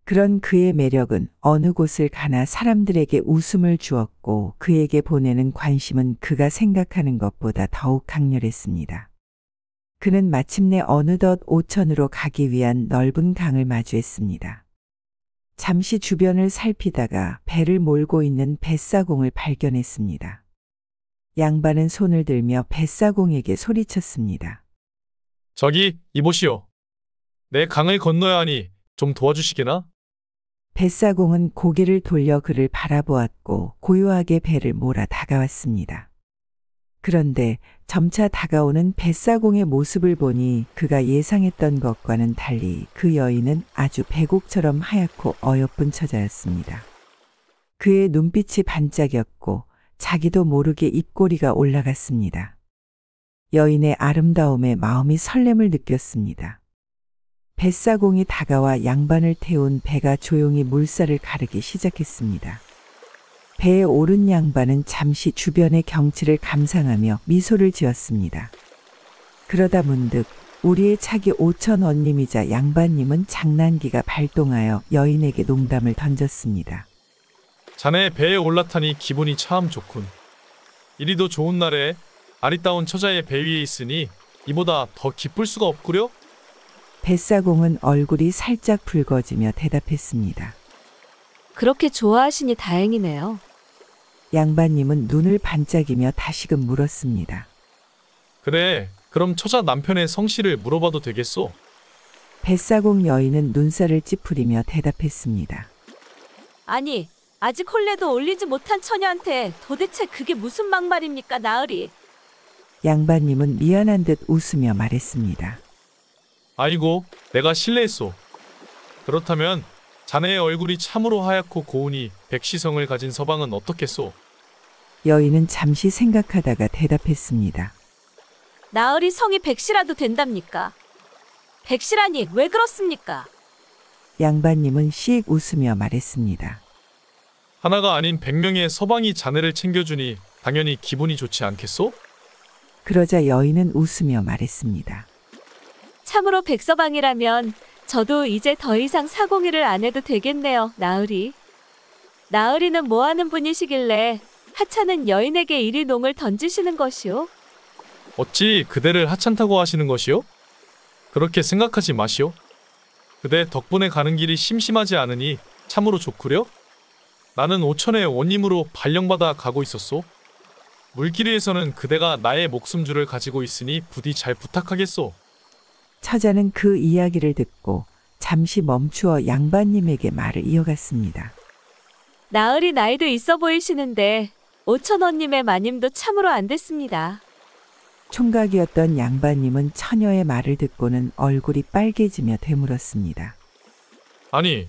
그런 그의 매력은 어느 곳을 가나 사람들에게 웃음을 주었고 그에게 보내는 관심은 그가 생각하는 것보다 더욱 강렬했습니다. 그는 마침내 어느덧 오천으로 가기 위한 넓은 강을 마주했습니다. 잠시 주변을 살피다가 배를 몰고 있는 뱃사공을 발견했습니다. 양반은 손을 들며 뱃사공에게 소리쳤습니다. 저기 이보시오. 내 강을 건너야 하니 좀 도와주시게나? 뱃사공은 고개를 돌려 그를 바라보았고 고요하게 배를 몰아 다가왔습니다. 그런데 점차 다가오는 뱃사공의 모습을 보니 그가 예상했던 것과는 달리 그 여인은 아주 백옥처럼 하얗고 어여쁜 처자였습니다. 그의 눈빛이 반짝였고 자기도 모르게 입꼬리가 올라갔습니다. 여인의 아름다움에 마음이 설렘을 느꼈습니다. 뱃사공이 다가와 양반을 태운 배가 조용히 물살을 가르기 시작했습니다. 배에 오른 양반은 잠시 주변의 경치를 감상하며 미소를 지었습니다. 그러다 문득 우리의 차기 오천 원님이자 양반님은 장난기가 발동하여 여인에게 농담을 던졌습니다. 자네 배에 올라타니 기분이 참 좋군. 이리도 좋은 날에 아리따운 처자의 배 위에 있으니 이보다 더 기쁠 수가 없구려? 뱃사공은 얼굴이 살짝 붉어지며 대답했습니다. 그렇게 좋아하시니 다행이네요. 양반님은 눈을 반짝이며 다시금 물었습니다. 그래, 그럼 처자 남편의 성씨를 물어봐도 되겠소? 뱃사공 여인은 눈살을 찌푸리며 대답했습니다. 아니, 아직 혼례도 올리지 못한 처녀한테 도대체 그게 무슨 막말입니까, 나으리? 양반님은 미안한 듯 웃으며 말했습니다. 아이고, 내가 실례했소. 그렇다면 자네의 얼굴이 참으로 하얗고 고우니 백시성을 가진 서방은 어떻겠소? 여인은 잠시 생각하다가 대답했습니다. 나으리 성이 백시라도 된답니까? 백시라니 왜 그렇습니까? 양반님은 씩 웃으며 말했습니다. 하나가 아닌 100명의 서방이 자네를 챙겨주니 당연히 기분이 좋지 않겠소? 그러자 여인은 웃으며 말했습니다. 참으로 백서방이라면 저도 이제 더 이상 사공일을 안 해도 되겠네요, 나으리. 나으리는 뭐 하는 분이시길래 하찮은 여인에게 이리 농을 던지시는 것이오? 어찌 그대를 하찮다고 하시는 것이오? 그렇게 생각하지 마시오. 그대 덕분에 가는 길이 심심하지 않으니 참으로 좋구려? 나는 오천의 원님으로 발령받아 가고 있었소. 물길위에서는 그대가 나의 목숨줄을 가지고 있으니 부디 잘 부탁하겠소. 처자는 그 이야기를 듣고 잠시 멈추어 양반님에게 말을 이어갔습니다. 나으리 나이도 있어 보이시는데 오천원님의 마님도 참으로 안 됐습니다. 총각이었던 양반님은 처녀의 말을 듣고는 얼굴이 빨개지며 되물었습니다. 아니,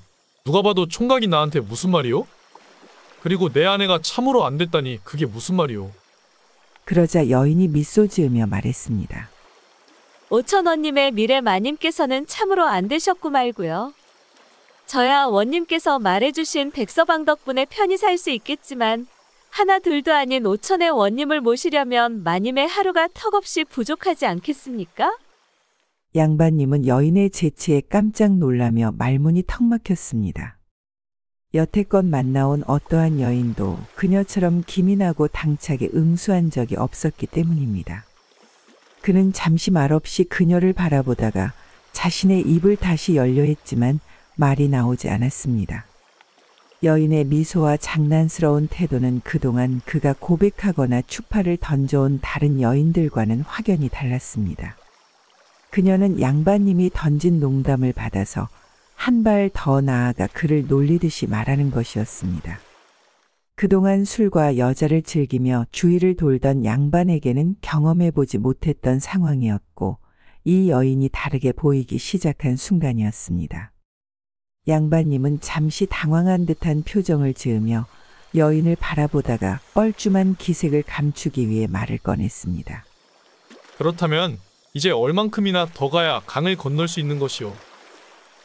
누가 봐도 총각이 나한테 무슨 말이요? 그리고 내 아내가 참으로 안 됐다니 그게 무슨 말이요? 그러자 여인이 미소 지으며 말했습니다. 5천 원님의 미래 마님께서는 참으로 안 되셨고 말고요. 저야 원님께서 말해주신 백서방 덕분에 편히 살 수 있겠지만 하나 둘도 아닌 5천의 원님을 모시려면 마님의 하루가 턱없이 부족하지 않겠습니까? 양반님은 여인의 재치에 깜짝 놀라며 말문이 턱 막혔습니다. 여태껏 만나온 어떠한 여인도 그녀처럼 기민하고 당차게 응수한 적이 없었기 때문입니다. 그는 잠시 말없이 그녀를 바라보다가 자신의 입을 다시 열려 했지만 말이 나오지 않았습니다. 여인의 미소와 장난스러운 태도는 그동안 그가 고백하거나 추파를 던져온 다른 여인들과는 확연히 달랐습니다. 그녀는 양반님이 던진 농담을 받아서 한 발 더 나아가 그를 놀리듯이 말하는 것이었습니다. 그동안 술과 여자를 즐기며 주위를 돌던 양반에게는 경험해보지 못했던 상황이었고 이 여인이 다르게 보이기 시작한 순간이었습니다. 양반님은 잠시 당황한 듯한 표정을 지으며 여인을 바라보다가 뻘쭘한 기색을 감추기 위해 말을 꺼냈습니다. 그렇다면 이제 얼만큼이나 더 가야 강을 건널 수 있는 것이오?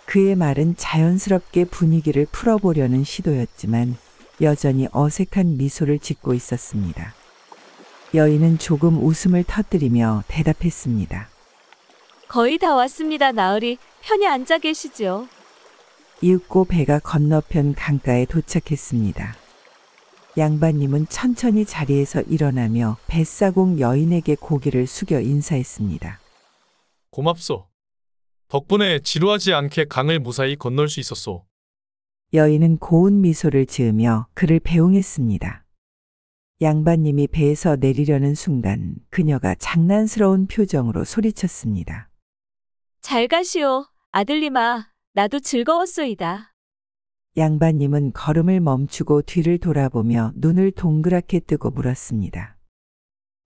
그의 말은 자연스럽게 분위기를 풀어보려는 시도였지만 여전히 어색한 미소를 짓고 있었습니다. 여인은 조금 웃음을 터뜨리며 대답했습니다. 거의 다 왔습니다. 나으리 편히 앉아 계시지요. 이윽고 배가 건너편 강가에 도착했습니다. 양반님은 천천히 자리에서 일어나며 뱃사공 여인에게 고개를 숙여 인사했습니다. 고맙소. 덕분에 지루하지 않게 강을 무사히 건널 수 있었소. 여인은 고운 미소를 지으며 그를 배웅했습니다. 양반님이 배에서 내리려는 순간 그녀가 장난스러운 표정으로 소리쳤습니다. 잘 가시오. 아들님아, 나도 즐거웠소이다. 양반님은 걸음을 멈추고 뒤를 돌아보며 눈을 동그랗게 뜨고 물었습니다.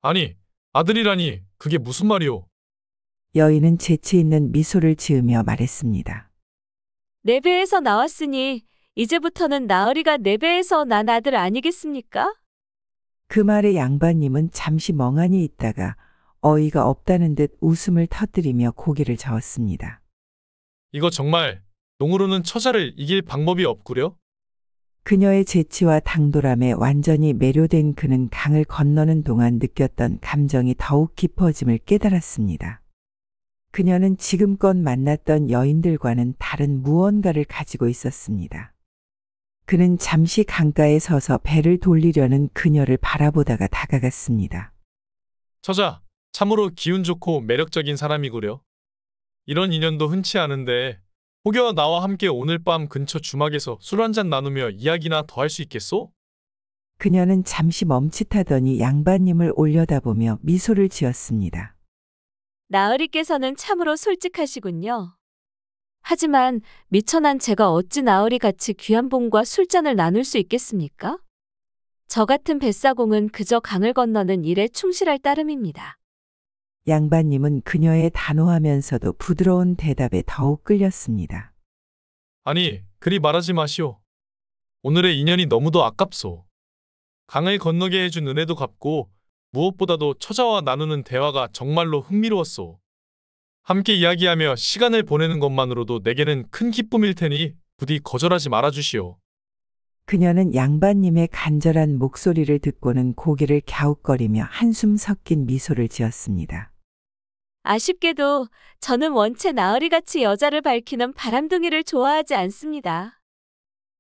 아니, 아들이라니 그게 무슨 말이오? 여인은 재치 있는 미소를 지으며 말했습니다. 내 배에서 나왔으니 이제부터는 나으리가 내 배에서 난 아들 아니겠습니까? 그 말에 양반님은 잠시 멍하니 있다가 어이가 없다는 듯 웃음을 터뜨리며 고개를 저었습니다. 이거 정말 농으로는 처자를 이길 방법이 없구려? 그녀의 재치와 당돌함에 완전히 매료된 그는 강을 건너는 동안 느꼈던 감정이 더욱 깊어짐을 깨달았습니다. 그녀는 지금껏 만났던 여인들과는 다른 무언가를 가지고 있었습니다. 그는 잠시 강가에 서서 배를 돌리려는 그녀를 바라보다가 다가갔습니다. 처자, 참으로 기운 좋고 매력적인 사람이구려. 이런 인연도 흔치 않은데 혹여 나와 함께 오늘 밤 근처 주막에서 술 한잔 나누며 이야기나 더 할 수 있겠소? 그녀는 잠시 멈칫하더니 양반님을 올려다보며 미소를 지었습니다. 나으리께서는 참으로 솔직하시군요. 하지만 미천한 제가 어찌 나으리 같이 귀한 분과 술잔을 나눌 수 있겠습니까? 저 같은 뱃사공은 그저 강을 건너는 일에 충실할 따름입니다. 양반님은 그녀의 단호하면서도 부드러운 대답에 더욱 끌렸습니다. 아니, 그리 말하지 마시오. 오늘의 인연이 너무도 아깝소. 강을 건너게 해준 은혜도 갚고 무엇보다도 처자와 나누는 대화가 정말로 흥미로웠소. 함께 이야기하며 시간을 보내는 것만으로도 내게는 큰 기쁨일 테니 부디 거절하지 말아주시오. 그녀는 양반님의 간절한 목소리를 듣고는 고개를 갸웃거리며 한숨 섞인 미소를 지었습니다. 아쉽게도 저는 원체 나으리같이 여자를 밝히는 바람둥이를 좋아하지 않습니다.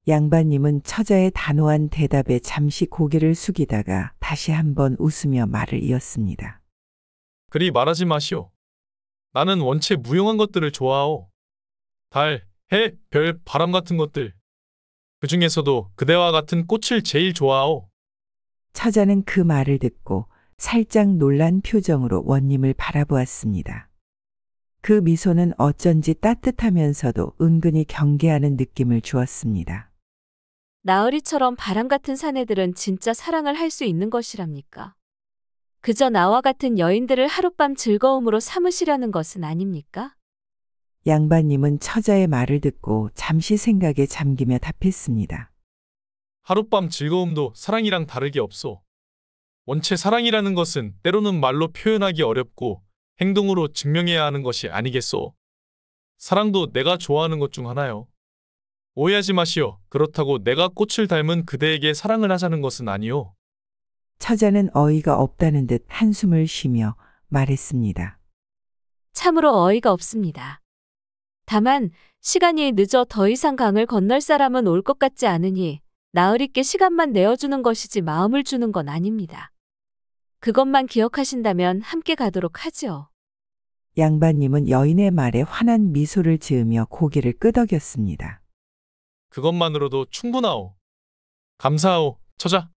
양반님은 처자의 단호한 대답에 잠시 고개를 숙이다가 다시 한번 웃으며 말을 이었습니다. 그리 말하지 마시오. 나는 원체 무용한 것들을 좋아하오. 달, 해, 별, 바람 같은 것들. 그 중에서도 그대와 같은 꽃을 제일 좋아하오. 처자는 그 말을 듣고 살짝 놀란 표정으로 원님을 바라보았습니다. 그 미소는 어쩐지 따뜻하면서도 은근히 경계하는 느낌을 주었습니다. 나으리처럼 바람 같은 사내들은 진짜 사랑을 할 수 있는 것이랍니까? 그저 나와 같은 여인들을 하룻밤 즐거움으로 삼으시려는 것은 아닙니까? 양반님은 처자의 말을 듣고 잠시 생각에 잠기며 답했습니다. 하룻밤 즐거움도 사랑이랑 다르게 없소. 원체 사랑이라는 것은 때로는 말로 표현하기 어렵고 행동으로 증명해야 하는 것이 아니겠소. 사랑도 내가 좋아하는 것 중 하나요. 오해하지 마시오. 그렇다고 내가 꽃을 닮은 그대에게 사랑을 하자는 것은 아니오. 처자는 어이가 없다는 듯 한숨을 쉬며 말했습니다. 참으로 어이가 없습니다. 다만 시간이 늦어 더 이상 강을 건널 사람은 올 것 같지 않으니 나으리께 시간만 내어주는 것이지 마음을 주는 건 아닙니다. 그것만 기억하신다면 함께 가도록 하지요. 양반님은 여인의 말에 환한 미소를 지으며 고개를 끄덕였습니다. 그것만으로도 충분하오. 감사하오, 처자.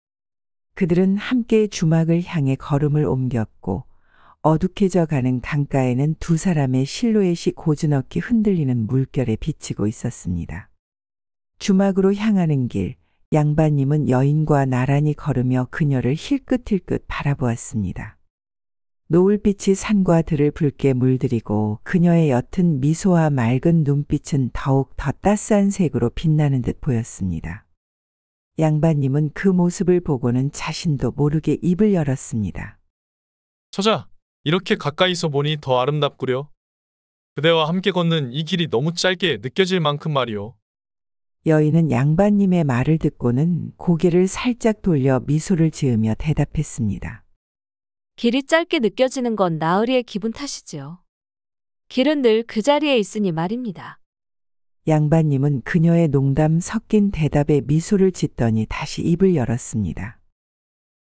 그들은 함께 주막을 향해 걸음을 옮겼고 어둑해져 가는 강가에는 두 사람의 실루엣이 고즈넉히 흔들리는 물결에 비치고 있었습니다. 주막으로 향하는 길, 양반님은 여인과 나란히 걸으며 그녀를 힐끗힐끗 바라보았습니다. 노을빛이 산과 들을 붉게 물들이고 그녀의 옅은 미소와 맑은 눈빛은 더욱 더 따스한 색으로 빛나는 듯 보였습니다. 양반님은 그 모습을 보고는 자신도 모르게 입을 열었습니다. 처자, 이렇게 가까이서 보니 더 아름답구려. 그대와 함께 걷는 이 길이 너무 짧게 느껴질 만큼 말이오. 여인은 양반님의 말을 듣고는 고개를 살짝 돌려 미소를 지으며 대답했습니다. 길이 짧게 느껴지는 건 나으리의 기분 탓이지요. 길은 늘 그 자리에 있으니 말입니다. 양반님은 그녀의 농담 섞인 대답에 미소를 짓더니 다시 입을 열었습니다.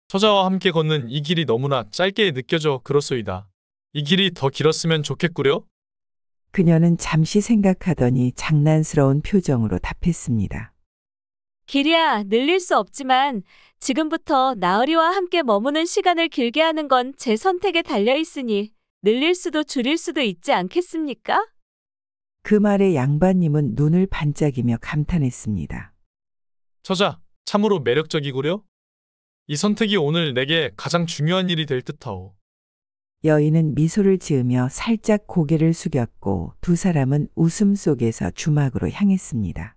처자와 함께 걷는 이 길이 너무나 짧게 느껴져 그렇소이다. 이 길이 더 길었으면 좋겠구려? 그녀는 잠시 생각하더니 장난스러운 표정으로 답했습니다. 길이야 늘릴 수 없지만 지금부터 나으리와 함께 머무는 시간을 길게 하는 건 제 선택에 달려 있으니 늘릴 수도 줄일 수도 있지 않겠습니까? 그 말에 양반님은 눈을 반짝이며 감탄했습니다. 처자, 참으로 매력적이구려? 이 선택이 오늘 내게 가장 중요한 일이 될 듯하오. 여인은 미소를 지으며 살짝 고개를 숙였고 두 사람은 웃음 속에서 주막으로 향했습니다.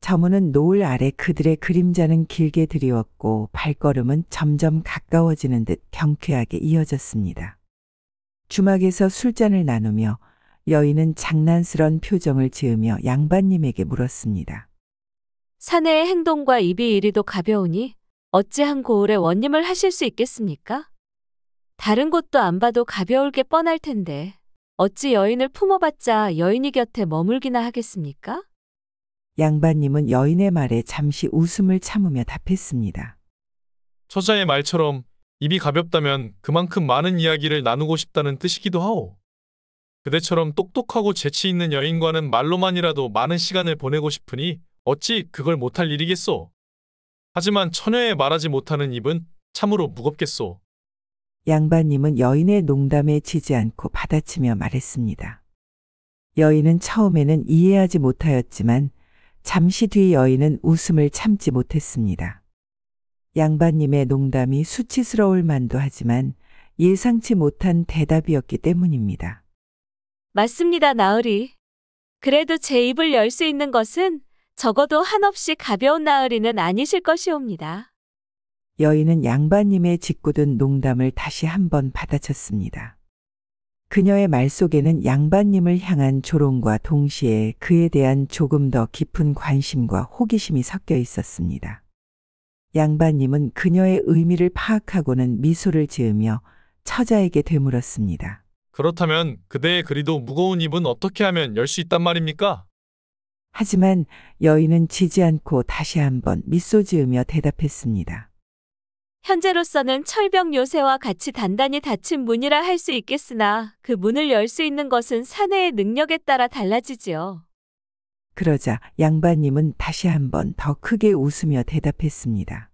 저무는 노을 아래 그들의 그림자는 길게 드리웠고 발걸음은 점점 가까워지는 듯 경쾌하게 이어졌습니다. 주막에서 술잔을 나누며 여인은 장난스런 표정을 지으며 양반님에게 물었습니다. 사내의 행동과 입이 이리도 가벼우니 어찌 한 고을에 원님을 하실 수 있겠습니까? 다른 곳도 안 봐도 가벼울 게 뻔할 텐데 어찌 여인을 품어봤자 여인이 곁에 머물기나 하겠습니까? 양반님은 여인의 말에 잠시 웃음을 참으며 답했습니다. 처자의 말처럼 입이 가볍다면 그만큼 많은 이야기를 나누고 싶다는 뜻이기도 하오. 그대처럼 똑똑하고 재치 있는 여인과는 말로만이라도 많은 시간을 보내고 싶으니 어찌 그걸 못할 일이겠소. 하지만 처녀의 말하지 못하는 입은 참으로 무겁겠소. 양반님은 여인의 농담에 지지 않고 받아치며 말했습니다. 여인은 처음에는 이해하지 못하였지만 잠시 뒤 여인은 웃음을 참지 못했습니다. 양반님의 농담이 수치스러울 만도 하지만 예상치 못한 대답이었기 때문입니다. 맞습니다, 나으리. 그래도 제 입을 열 수 있는 것은 적어도 한없이 가벼운 나으리는 아니실 것이옵니다. 여인은 양반님의 짓궂은 농담을 다시 한번 받아쳤습니다. 그녀의 말 속에는 양반님을 향한 조롱과 동시에 그에 대한 조금 더 깊은 관심과 호기심이 섞여 있었습니다. 양반님은 그녀의 의미를 파악하고는 미소를 지으며 처자에게 되물었습니다. 그렇다면 그대의 그리도 무거운 입은 어떻게 하면 열 수 있단 말입니까? 하지만 여인은 지지 않고 다시 한번 미소 지으며 대답했습니다. 현재로서는 철벽 요새와 같이 단단히 닫힌 문이라 할 수 있겠으나 그 문을 열 수 있는 것은 사내의 능력에 따라 달라지지요. 그러자 양반님은 다시 한번 더 크게 웃으며 대답했습니다.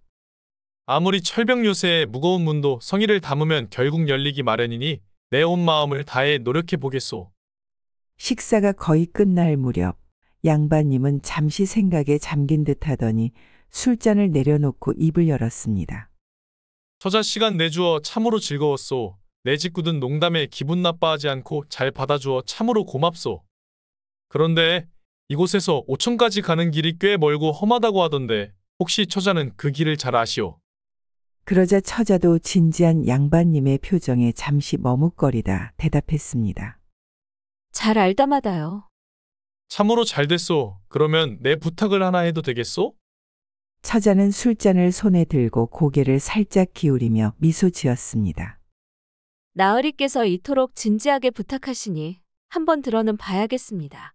아무리 철벽 요새의 무거운 문도 성의를 담으면 결국 열리기 마련이니 내 온 마음을 다해 노력해 보겠소. 식사가 거의 끝날 무렵 양반님은 잠시 생각에 잠긴 듯 하더니 술잔을 내려놓고 입을 열었습니다. 처자 시간 내주어 참으로 즐거웠소. 내 짓궂은 농담에 기분 나빠하지 않고 잘 받아주어 참으로 고맙소. 그런데 이곳에서 오천까지 가는 길이 꽤 멀고 험하다고 하던데 혹시 처자는 그 길을 잘 아시오? 그러자 처자도 진지한 양반님의 표정에 잠시 머뭇거리다 대답했습니다. 잘 알다마다요. 참으로 잘 됐소. 그러면 내 부탁을 하나 해도 되겠소? 처자는 술잔을 손에 들고 고개를 살짝 기울이며 미소 지었습니다. 나으리께서 이토록 진지하게 부탁하시니 한번 들어는 봐야겠습니다.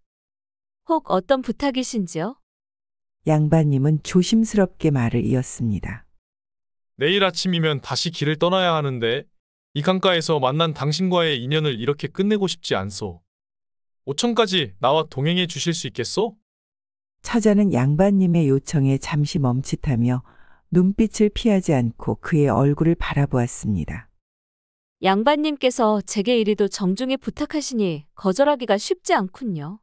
혹 어떤 부탁이신지요? 양반님은 조심스럽게 말을 이었습니다. 내일 아침이면 다시 길을 떠나야 하는데 이 강가에서 만난 당신과의 인연을 이렇게 끝내고 싶지 않소. 오천까지 나와 동행해 주실 수 있겠소? 처자는 양반님의 요청에 잠시 멈칫하며 눈빛을 피하지 않고 그의 얼굴을 바라보았습니다. 양반님께서 제게 이리도 정중히 부탁하시니 거절하기가 쉽지 않군요.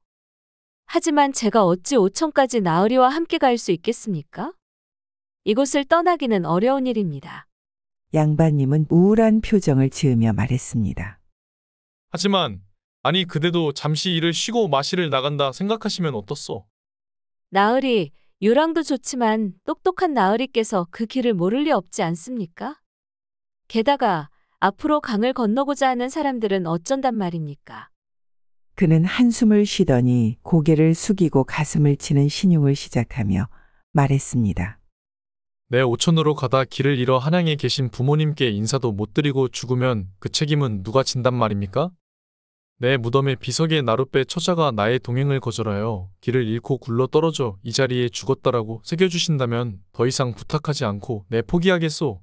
하지만 제가 어찌 오천까지 나으리와 함께 갈 수 있겠습니까? 이곳을 떠나기는 어려운 일입니다. 양반님은 우울한 표정을 지으며 말했습니다. 하지만 아니 그대도 잠시 일을 쉬고 마실을 나간다 생각하시면 어떻소? 나으리, 유랑도 좋지만 똑똑한 나으리께서 그 길을 모를 리 없지 않습니까? 게다가 앞으로 강을 건너고자 하는 사람들은 어쩐단 말입니까? 그는 한숨을 쉬더니 고개를 숙이고 가슴을 치는 신용을 시작하며 말했습니다. 내 오천으로 가다 길을 잃어 한양에 계신 부모님께 인사도 못 드리고 죽으면 그 책임은 누가 진단 말입니까? 내 무덤의 비석에 나룻배 처자가 나의 동행을 거절하여 길을 잃고 굴러 떨어져 이 자리에 죽었다라고 새겨주신다면 더 이상 부탁하지 않고 내 포기하겠소.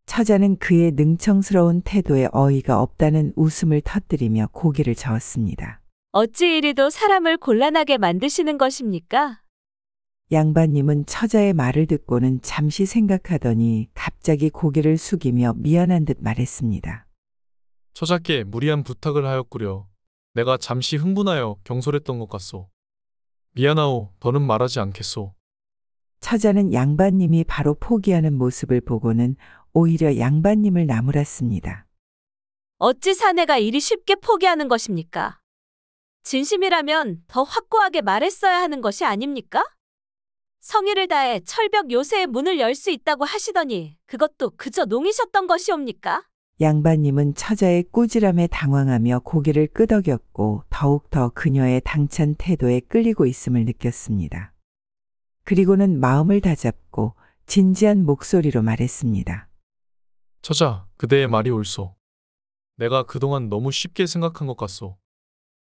처자는 그의 능청스러운 태도에 어이가 없다는 웃음을 터뜨리며 고개를 저었습니다. 어찌 이리도 사람을 곤란하게 만드시는 것입니까? 양반님은 처자의 말을 듣고는 잠시 생각하더니 갑자기 고개를 숙이며 미안한 듯 말했습니다. 처자께 무리한 부탁을 하였구려. 내가 잠시 흥분하여 경솔했던 것 같소. 미안하오. 더는 말하지 않겠소. 처자는 양반님이 바로 포기하는 모습을 보고는 오히려 양반님을 나무랐습니다. 어찌 사내가 이리 쉽게 포기하는 것입니까? 진심이라면 더 확고하게 말했어야 하는 것이 아닙니까? 성의를 다해 철벽 요새의 문을 열 수 있다고 하시더니 그것도 그저 농이셨던 것이옵니까? 양반님은 처자의 꾸지람에 당황하며 고개를 끄덕였고 더욱더 그녀의 당찬 태도에 끌리고 있음을 느꼈습니다. 그리고는 마음을 다잡고 진지한 목소리로 말했습니다. 처자, 그대의 말이 옳소. 내가 그동안 너무 쉽게 생각한 것 같소.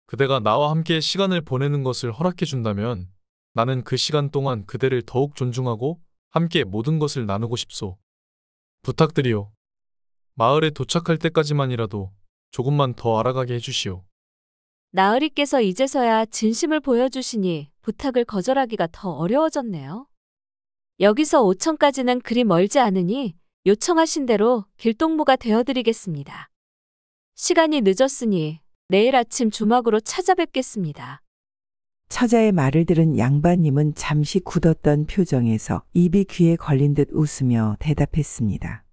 그대가 나와 함께 시간을 보내는 것을 허락해 준다면 나는 그 시간 동안 그대를 더욱 존중하고 함께 모든 것을 나누고 싶소. 부탁드리오. 마을에 도착할 때까지만이라도 조금만 더 알아가게 해주시오. 나으리께서 이제서야 진심을 보여주시니 부탁을 거절하기가 더 어려워졌네요. 여기서 오천까지는 그리 멀지 않으니 요청하신 대로 길동무가 되어드리겠습니다. 시간이 늦었으니 내일 아침 주막으로 찾아뵙겠습니다. 처자의 말을 들은 양반님은 잠시 굳었던 표정에서 입이 귀에 걸린 듯 웃으며 대답했습니다.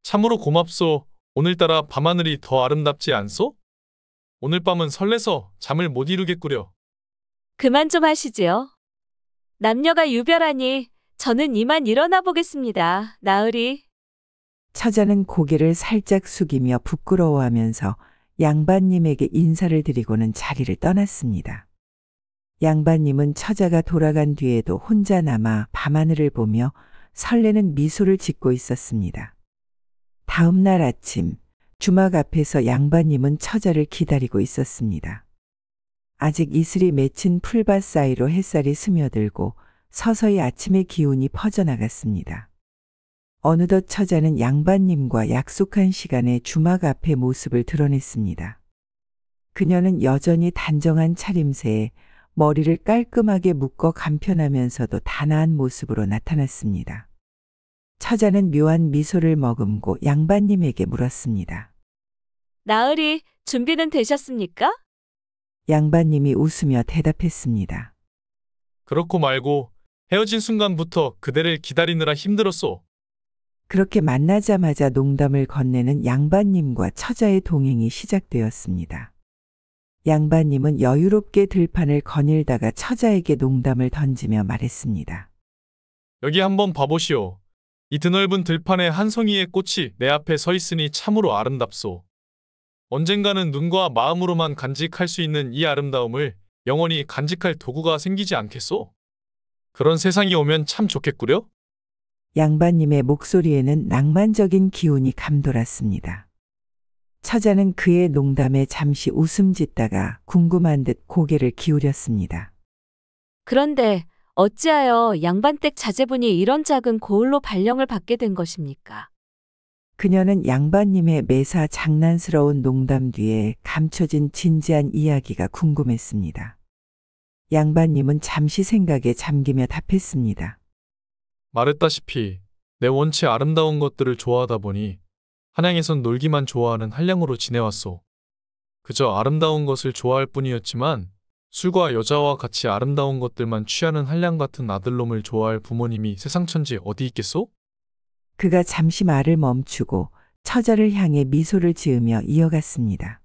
참으로 고맙소. 오늘따라 밤하늘이 더 아름답지 않소? 오늘 밤은 설레서 잠을 못 이루겠구려. 그만 좀 하시지요. 남녀가 유별하니 저는 이만 일어나 보겠습니다. 나으리. 처자는 고개를 살짝 숙이며 부끄러워하면서 양반님에게 인사를 드리고는 자리를 떠났습니다. 양반님은 처자가 돌아간 뒤에도 혼자 남아 밤하늘을 보며 설레는 미소를 짓고 있었습니다. 다음 날 아침, 주막 앞에서 양반님은 처자를 기다리고 있었습니다. 아직 이슬이 맺힌 풀밭 사이로 햇살이 스며들고 서서히 아침의 기운이 퍼져나갔습니다. 어느덧 처자는 양반님과 약속한 시간에 주막 앞에 모습을 드러냈습니다. 그녀는 여전히 단정한 차림새에 머리를 깔끔하게 묶어 간편하면서도 단아한 모습으로 나타났습니다. 처자는 묘한 미소를 머금고 양반님에게 물었습니다. 나으리, 준비는 되셨습니까? 양반님이 웃으며 대답했습니다. 그렇고 말고 헤어진 순간부터 그대를 기다리느라 힘들었소. 그렇게 만나자마자 농담을 건네는 양반님과 처자의 동행이 시작되었습니다. 양반님은 여유롭게 들판을 거닐다가 처자에게 농담을 던지며 말했습니다. 여기 한번 봐보시오. 이 드넓은 들판에 한 송이의 꽃이 내 앞에 서 있으니 참으로 아름답소. 언젠가는 눈과 마음으로만 간직할 수 있는 이 아름다움을 영원히 간직할 도구가 생기지 않겠소? 그런 세상이 오면 참 좋겠구려? 양반님의 목소리에는 낭만적인 기운이 감돌았습니다. 처자는 그의 농담에 잠시 웃음 짓다가 궁금한 듯 고개를 기울였습니다. 그런데 어찌하여 양반댁 자제분이 이런 작은 고을로 발령을 받게 된 것입니까? 그녀는 양반님의 매사 장난스러운 농담 뒤에 감춰진 진지한 이야기가 궁금했습니다. 양반님은 잠시 생각에 잠기며 답했습니다. 말했다시피 내 원체 아름다운 것들을 좋아하다 보니 한양에선 놀기만 좋아하는 한량으로 지내왔소. 그저 아름다운 것을 좋아할 뿐이었지만 술과 여자와 같이 아름다운 것들만 취하는 한량 같은 아들놈을 좋아할 부모님이 세상천지 어디 있겠소? 그가 잠시 말을 멈추고 처자를 향해 미소를 지으며 이어갔습니다.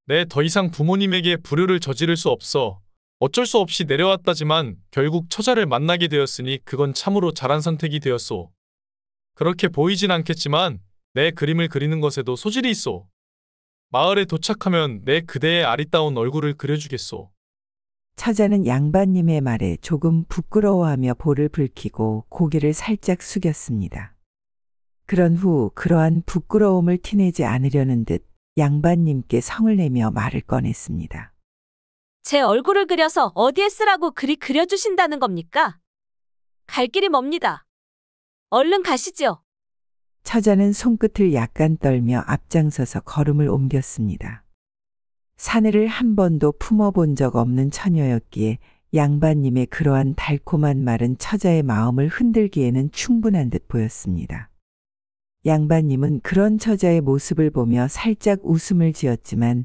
네, 더 이상 부모님에게 불효를 저지를 수 없어 어쩔 수 없이 내려왔다지만 결국 처자를 만나게 되었으니 그건 참으로 잘한 선택이 되었소. 그렇게 보이진 않겠지만 내 그림을 그리는 것에도 소질이 있소. 마을에 도착하면 내 그대의 아리따운 얼굴을 그려주겠소. 처자는 양반님의 말에 조금 부끄러워하며 볼을 붉히고 고개를 살짝 숙였습니다. 그런 후 그러한 부끄러움을 티내지 않으려는 듯 양반님께 성을 내며 말을 꺼냈습니다. 제 얼굴을 그려서 어디에 쓰라고 그리 그려주신다는 겁니까? 갈 길이 멉니다. 얼른 가시지요. 처자는 손끝을 약간 떨며 앞장서서 걸음을 옮겼습니다. 사내를 한 번도 품어본 적 없는 처녀였기에 양반님의 그러한 달콤한 말은 처자의 마음을 흔들기에는 충분한 듯 보였습니다. 양반님은 그런 처자의 모습을 보며 살짝 웃음을 지었지만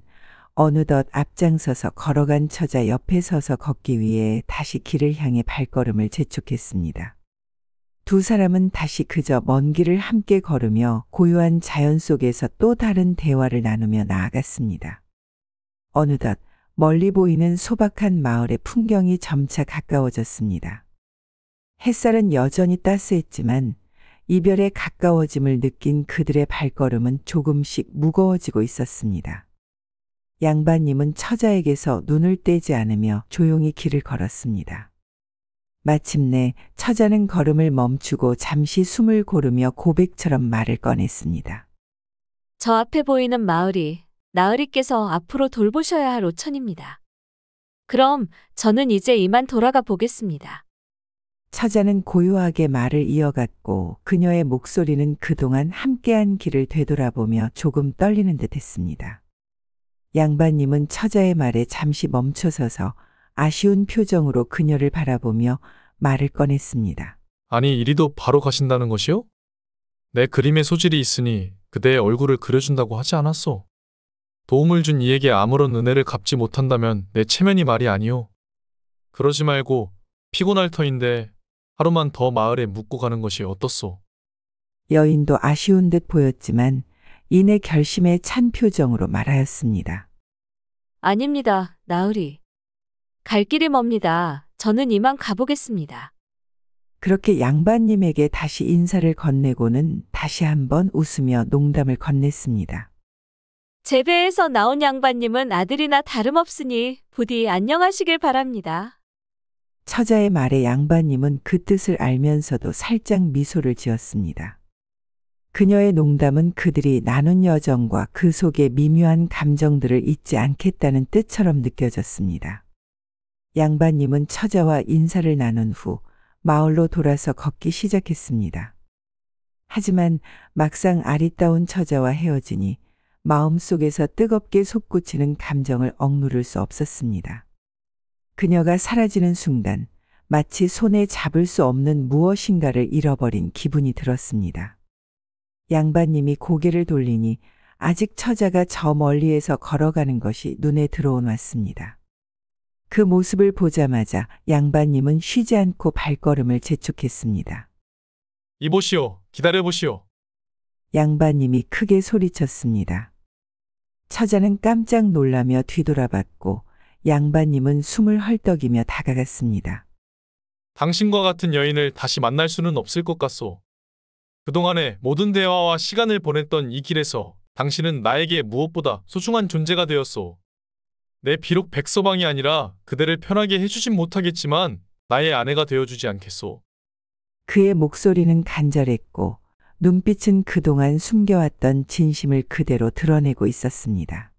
어느덧 앞장서서 걸어간 처자 옆에 서서 걷기 위해 다시 길을 향해 발걸음을 재촉했습니다. 두 사람은 다시 그저 먼 길을 함께 걸으며 고요한 자연 속에서 또 다른 대화를 나누며 나아갔습니다. 어느덧 멀리 보이는 소박한 마을의 풍경이 점차 가까워졌습니다. 햇살은 여전히 따스했지만 이별에 가까워짐을 느낀 그들의 발걸음은 조금씩 무거워지고 있었습니다. 양반님은 처자에게서 눈을 떼지 않으며 조용히 길을 걸었습니다. 마침내 처자는 걸음을 멈추고 잠시 숨을 고르며 고백처럼 말을 꺼냈습니다. 저 앞에 보이는 마을이 나으리께서 앞으로 돌보셔야 할 오천입니다. 그럼 저는 이제 이만 돌아가 보겠습니다. 처자는 고요하게 말을 이어갔고 그녀의 목소리는 그동안 함께한 길을 되돌아보며 조금 떨리는 듯 했습니다. 양반님은 처자의 말에 잠시 멈춰서서 아쉬운 표정으로 그녀를 바라보며 말을 꺼냈습니다. 아니, 이리도 바로 가신다는 것이요? 내 그림에 소질이 있으니 그대의 얼굴을 그려준다고 하지 않았소. 도움을 준 이에게 아무런 은혜를 갚지 못한다면 내 체면이 말이 아니오. 그러지 말고 피곤할 터인데 하루만 더 마을에 묵고 가는 것이 어떻소? 여인도 아쉬운 듯 보였지만 이내 결심에 찬 표정으로 말하였습니다. 아닙니다, 나으리. 갈 길이 멉니다. 저는 이만 가보겠습니다. 그렇게 양반님에게 다시 인사를 건네고는 다시 한번 웃으며 농담을 건넸습니다. 제 배에서 나온 양반님은 아들이나 다름없으니 부디 안녕하시길 바랍니다. 처자의 말에 양반님은 그 뜻을 알면서도 살짝 미소를 지었습니다. 그녀의 농담은 그들이 나눈 여정과 그 속의 미묘한 감정들을 잊지 않겠다는 뜻처럼 느껴졌습니다. 양반님은 처자와 인사를 나눈 후 마을로 돌아서 걷기 시작했습니다. 하지만 막상 아리따운 처자와 헤어지니 마음속에서 뜨겁게 솟구치는 감정을 억누를 수 없었습니다. 그녀가 사라지는 순간 마치 손에 잡을 수 없는 무엇인가를 잃어버린 기분이 들었습니다. 양반님이 고개를 돌리니 아직 처자가 저 멀리에서 걸어가는 것이 눈에 들어온 왔습니다. 그 모습을 보자마자 양반님은 쉬지 않고 발걸음을 재촉했습니다. 이보시오, 기다려보시오. 양반님이 크게 소리쳤습니다. 처자는 깜짝 놀라며 뒤돌아봤고 양반님은 숨을 헐떡이며 다가갔습니다. 당신과 같은 여인을 다시 만날 수는 없을 것 같소. 그동안의 모든 대화와 시간을 보냈던 이 길에서 당신은 나에게 무엇보다 소중한 존재가 되었소. 내 비록 백서방이 아니라 그대를 편하게 해주진 못하겠지만 나의 아내가 되어주지 않겠소. 그의 목소리는 간절했고 눈빛은 그동안 숨겨왔던 진심을 그대로 드러내고 있었습니다.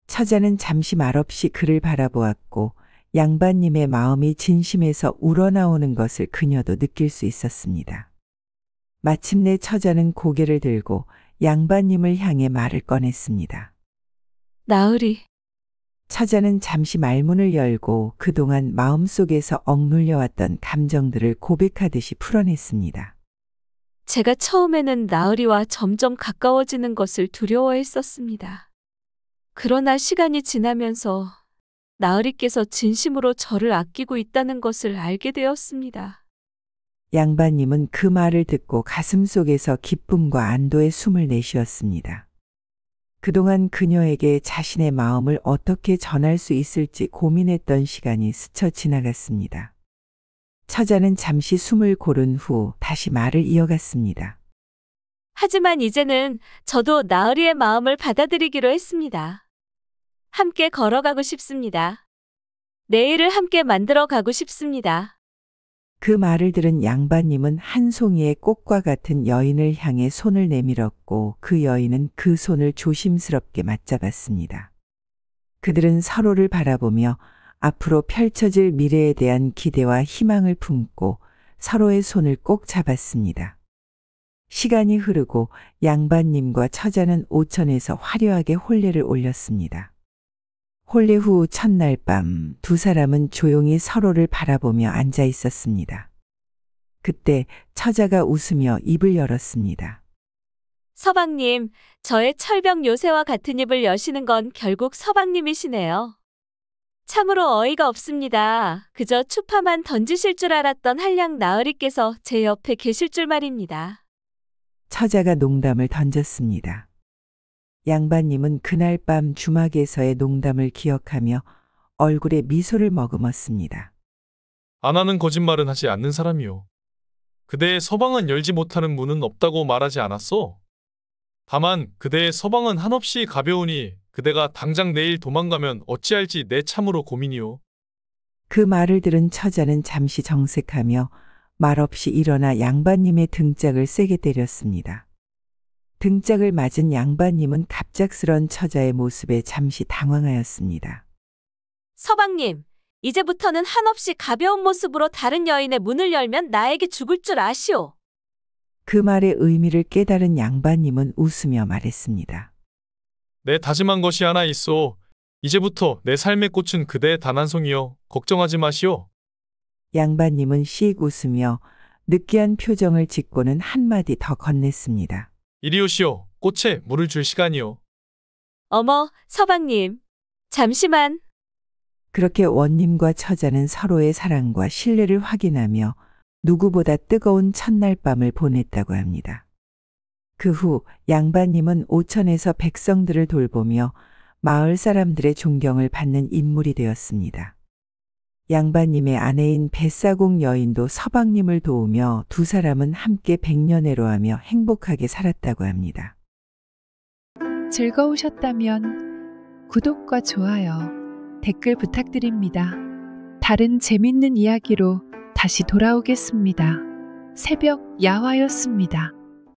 처자는 잠시 말없이 그를 바라보았고 양반님의 마음이 진심에서 우러나오는 것을 그녀도 느낄 수 있었습니다. 마침내 처자는 고개를 들고 양반님을 향해 말을 꺼냈습니다. 나으리. 처자는 잠시 말문을 열고 그동안 마음속에서 억눌려왔던 감정들을 고백하듯이 풀어냈습니다. 제가 처음에는 나으리와 점점 가까워지는 것을 두려워했었습니다. 그러나 시간이 지나면서 나으리께서 진심으로 저를 아끼고 있다는 것을 알게 되었습니다. 양반님은 그 말을 듣고 가슴속에서 기쁨과 안도의 숨을 내쉬었습니다. 그동안 그녀에게 자신의 마음을 어떻게 전할 수 있을지 고민했던 시간이 스쳐 지나갔습니다. 처자는 잠시 숨을 고른 후 다시 말을 이어갔습니다. 하지만 이제는 저도 나으리의 마음을 받아들이기로 했습니다. 함께 걸어가고 싶습니다. 내일을 함께 만들어 가고 싶습니다. 그 말을 들은 양반님은 한 송이의 꽃과 같은 여인을 향해 손을 내밀었고 그 여인은 그 손을 조심스럽게 맞잡았습니다. 그들은 서로를 바라보며 앞으로 펼쳐질 미래에 대한 기대와 희망을 품고 서로의 손을 꼭 잡았습니다. 시간이 흐르고 양반님과 처자는 오천에서 화려하게 혼례를 올렸습니다. 혼례 후 첫날 밤 두 사람은 조용히 서로를 바라보며 앉아 있었습니다. 그때 처자가 웃으며 입을 열었습니다. 서방님, 저의 철벽 요새와 같은 입을 여시는 건 결국 서방님이시네요. 참으로 어이가 없습니다. 그저 추파만 던지실 줄 알았던 한량 나으리께서 제 옆에 계실 줄 말입니다. 처자가 농담을 던졌습니다. 양반님은 그날 밤 주막에서의 농담을 기억하며 얼굴에 미소를 머금었습니다. 안 하는 거짓말은 하지 않는 사람이요. 그대의 서방은 열지 못하는 문은 없다고 말하지 않았소? 다만 그대의 서방은 한없이 가벼우니 그대가 당장 내일 도망가면 어찌할지 내 참으로 고민이요. 그 말을 들은 처자는 잠시 정색하며 말없이 일어나 양반님의 등짝을 세게 때렸습니다. 등짝을 맞은 양반님은 갑작스런 처자의 모습에 잠시 당황하였습니다. 서방님, 이제부터는 한없이 가벼운 모습으로 다른 여인의 문을 열면 나에게 죽을 줄 아시오. 그 말의 의미를 깨달은 양반님은 웃으며 말했습니다. 내 다짐한 것이 하나 있소. 이제부터 내 삶의 꽃은 그대의 단 한 송이요. 걱정하지 마시오. 양반님은 씩 웃으며 느끼한 표정을 짓고는 한마디 더 건넸습니다. 이리 오시오. 꽃에 물을 줄 시간이요. 어머, 서방님. 잠시만. 그렇게 원님과 처자는 서로의 사랑과 신뢰를 확인하며 누구보다 뜨거운 첫날 밤을 보냈다고 합니다. 그 후 양반님은 오천에서 백성들을 돌보며 마을 사람들의 존경을 받는 인물이 되었습니다. 양반님의 아내인 뱃사공 여인도 서방님을 도우며 두 사람은 함께 백년해로하며 행복하게 살았다고 합니다. 즐거우셨다면 구독과 좋아요, 댓글 부탁드립니다. 다른 재밌는 이야기로 다시 돌아오겠습니다. 새벽 야화였습니다.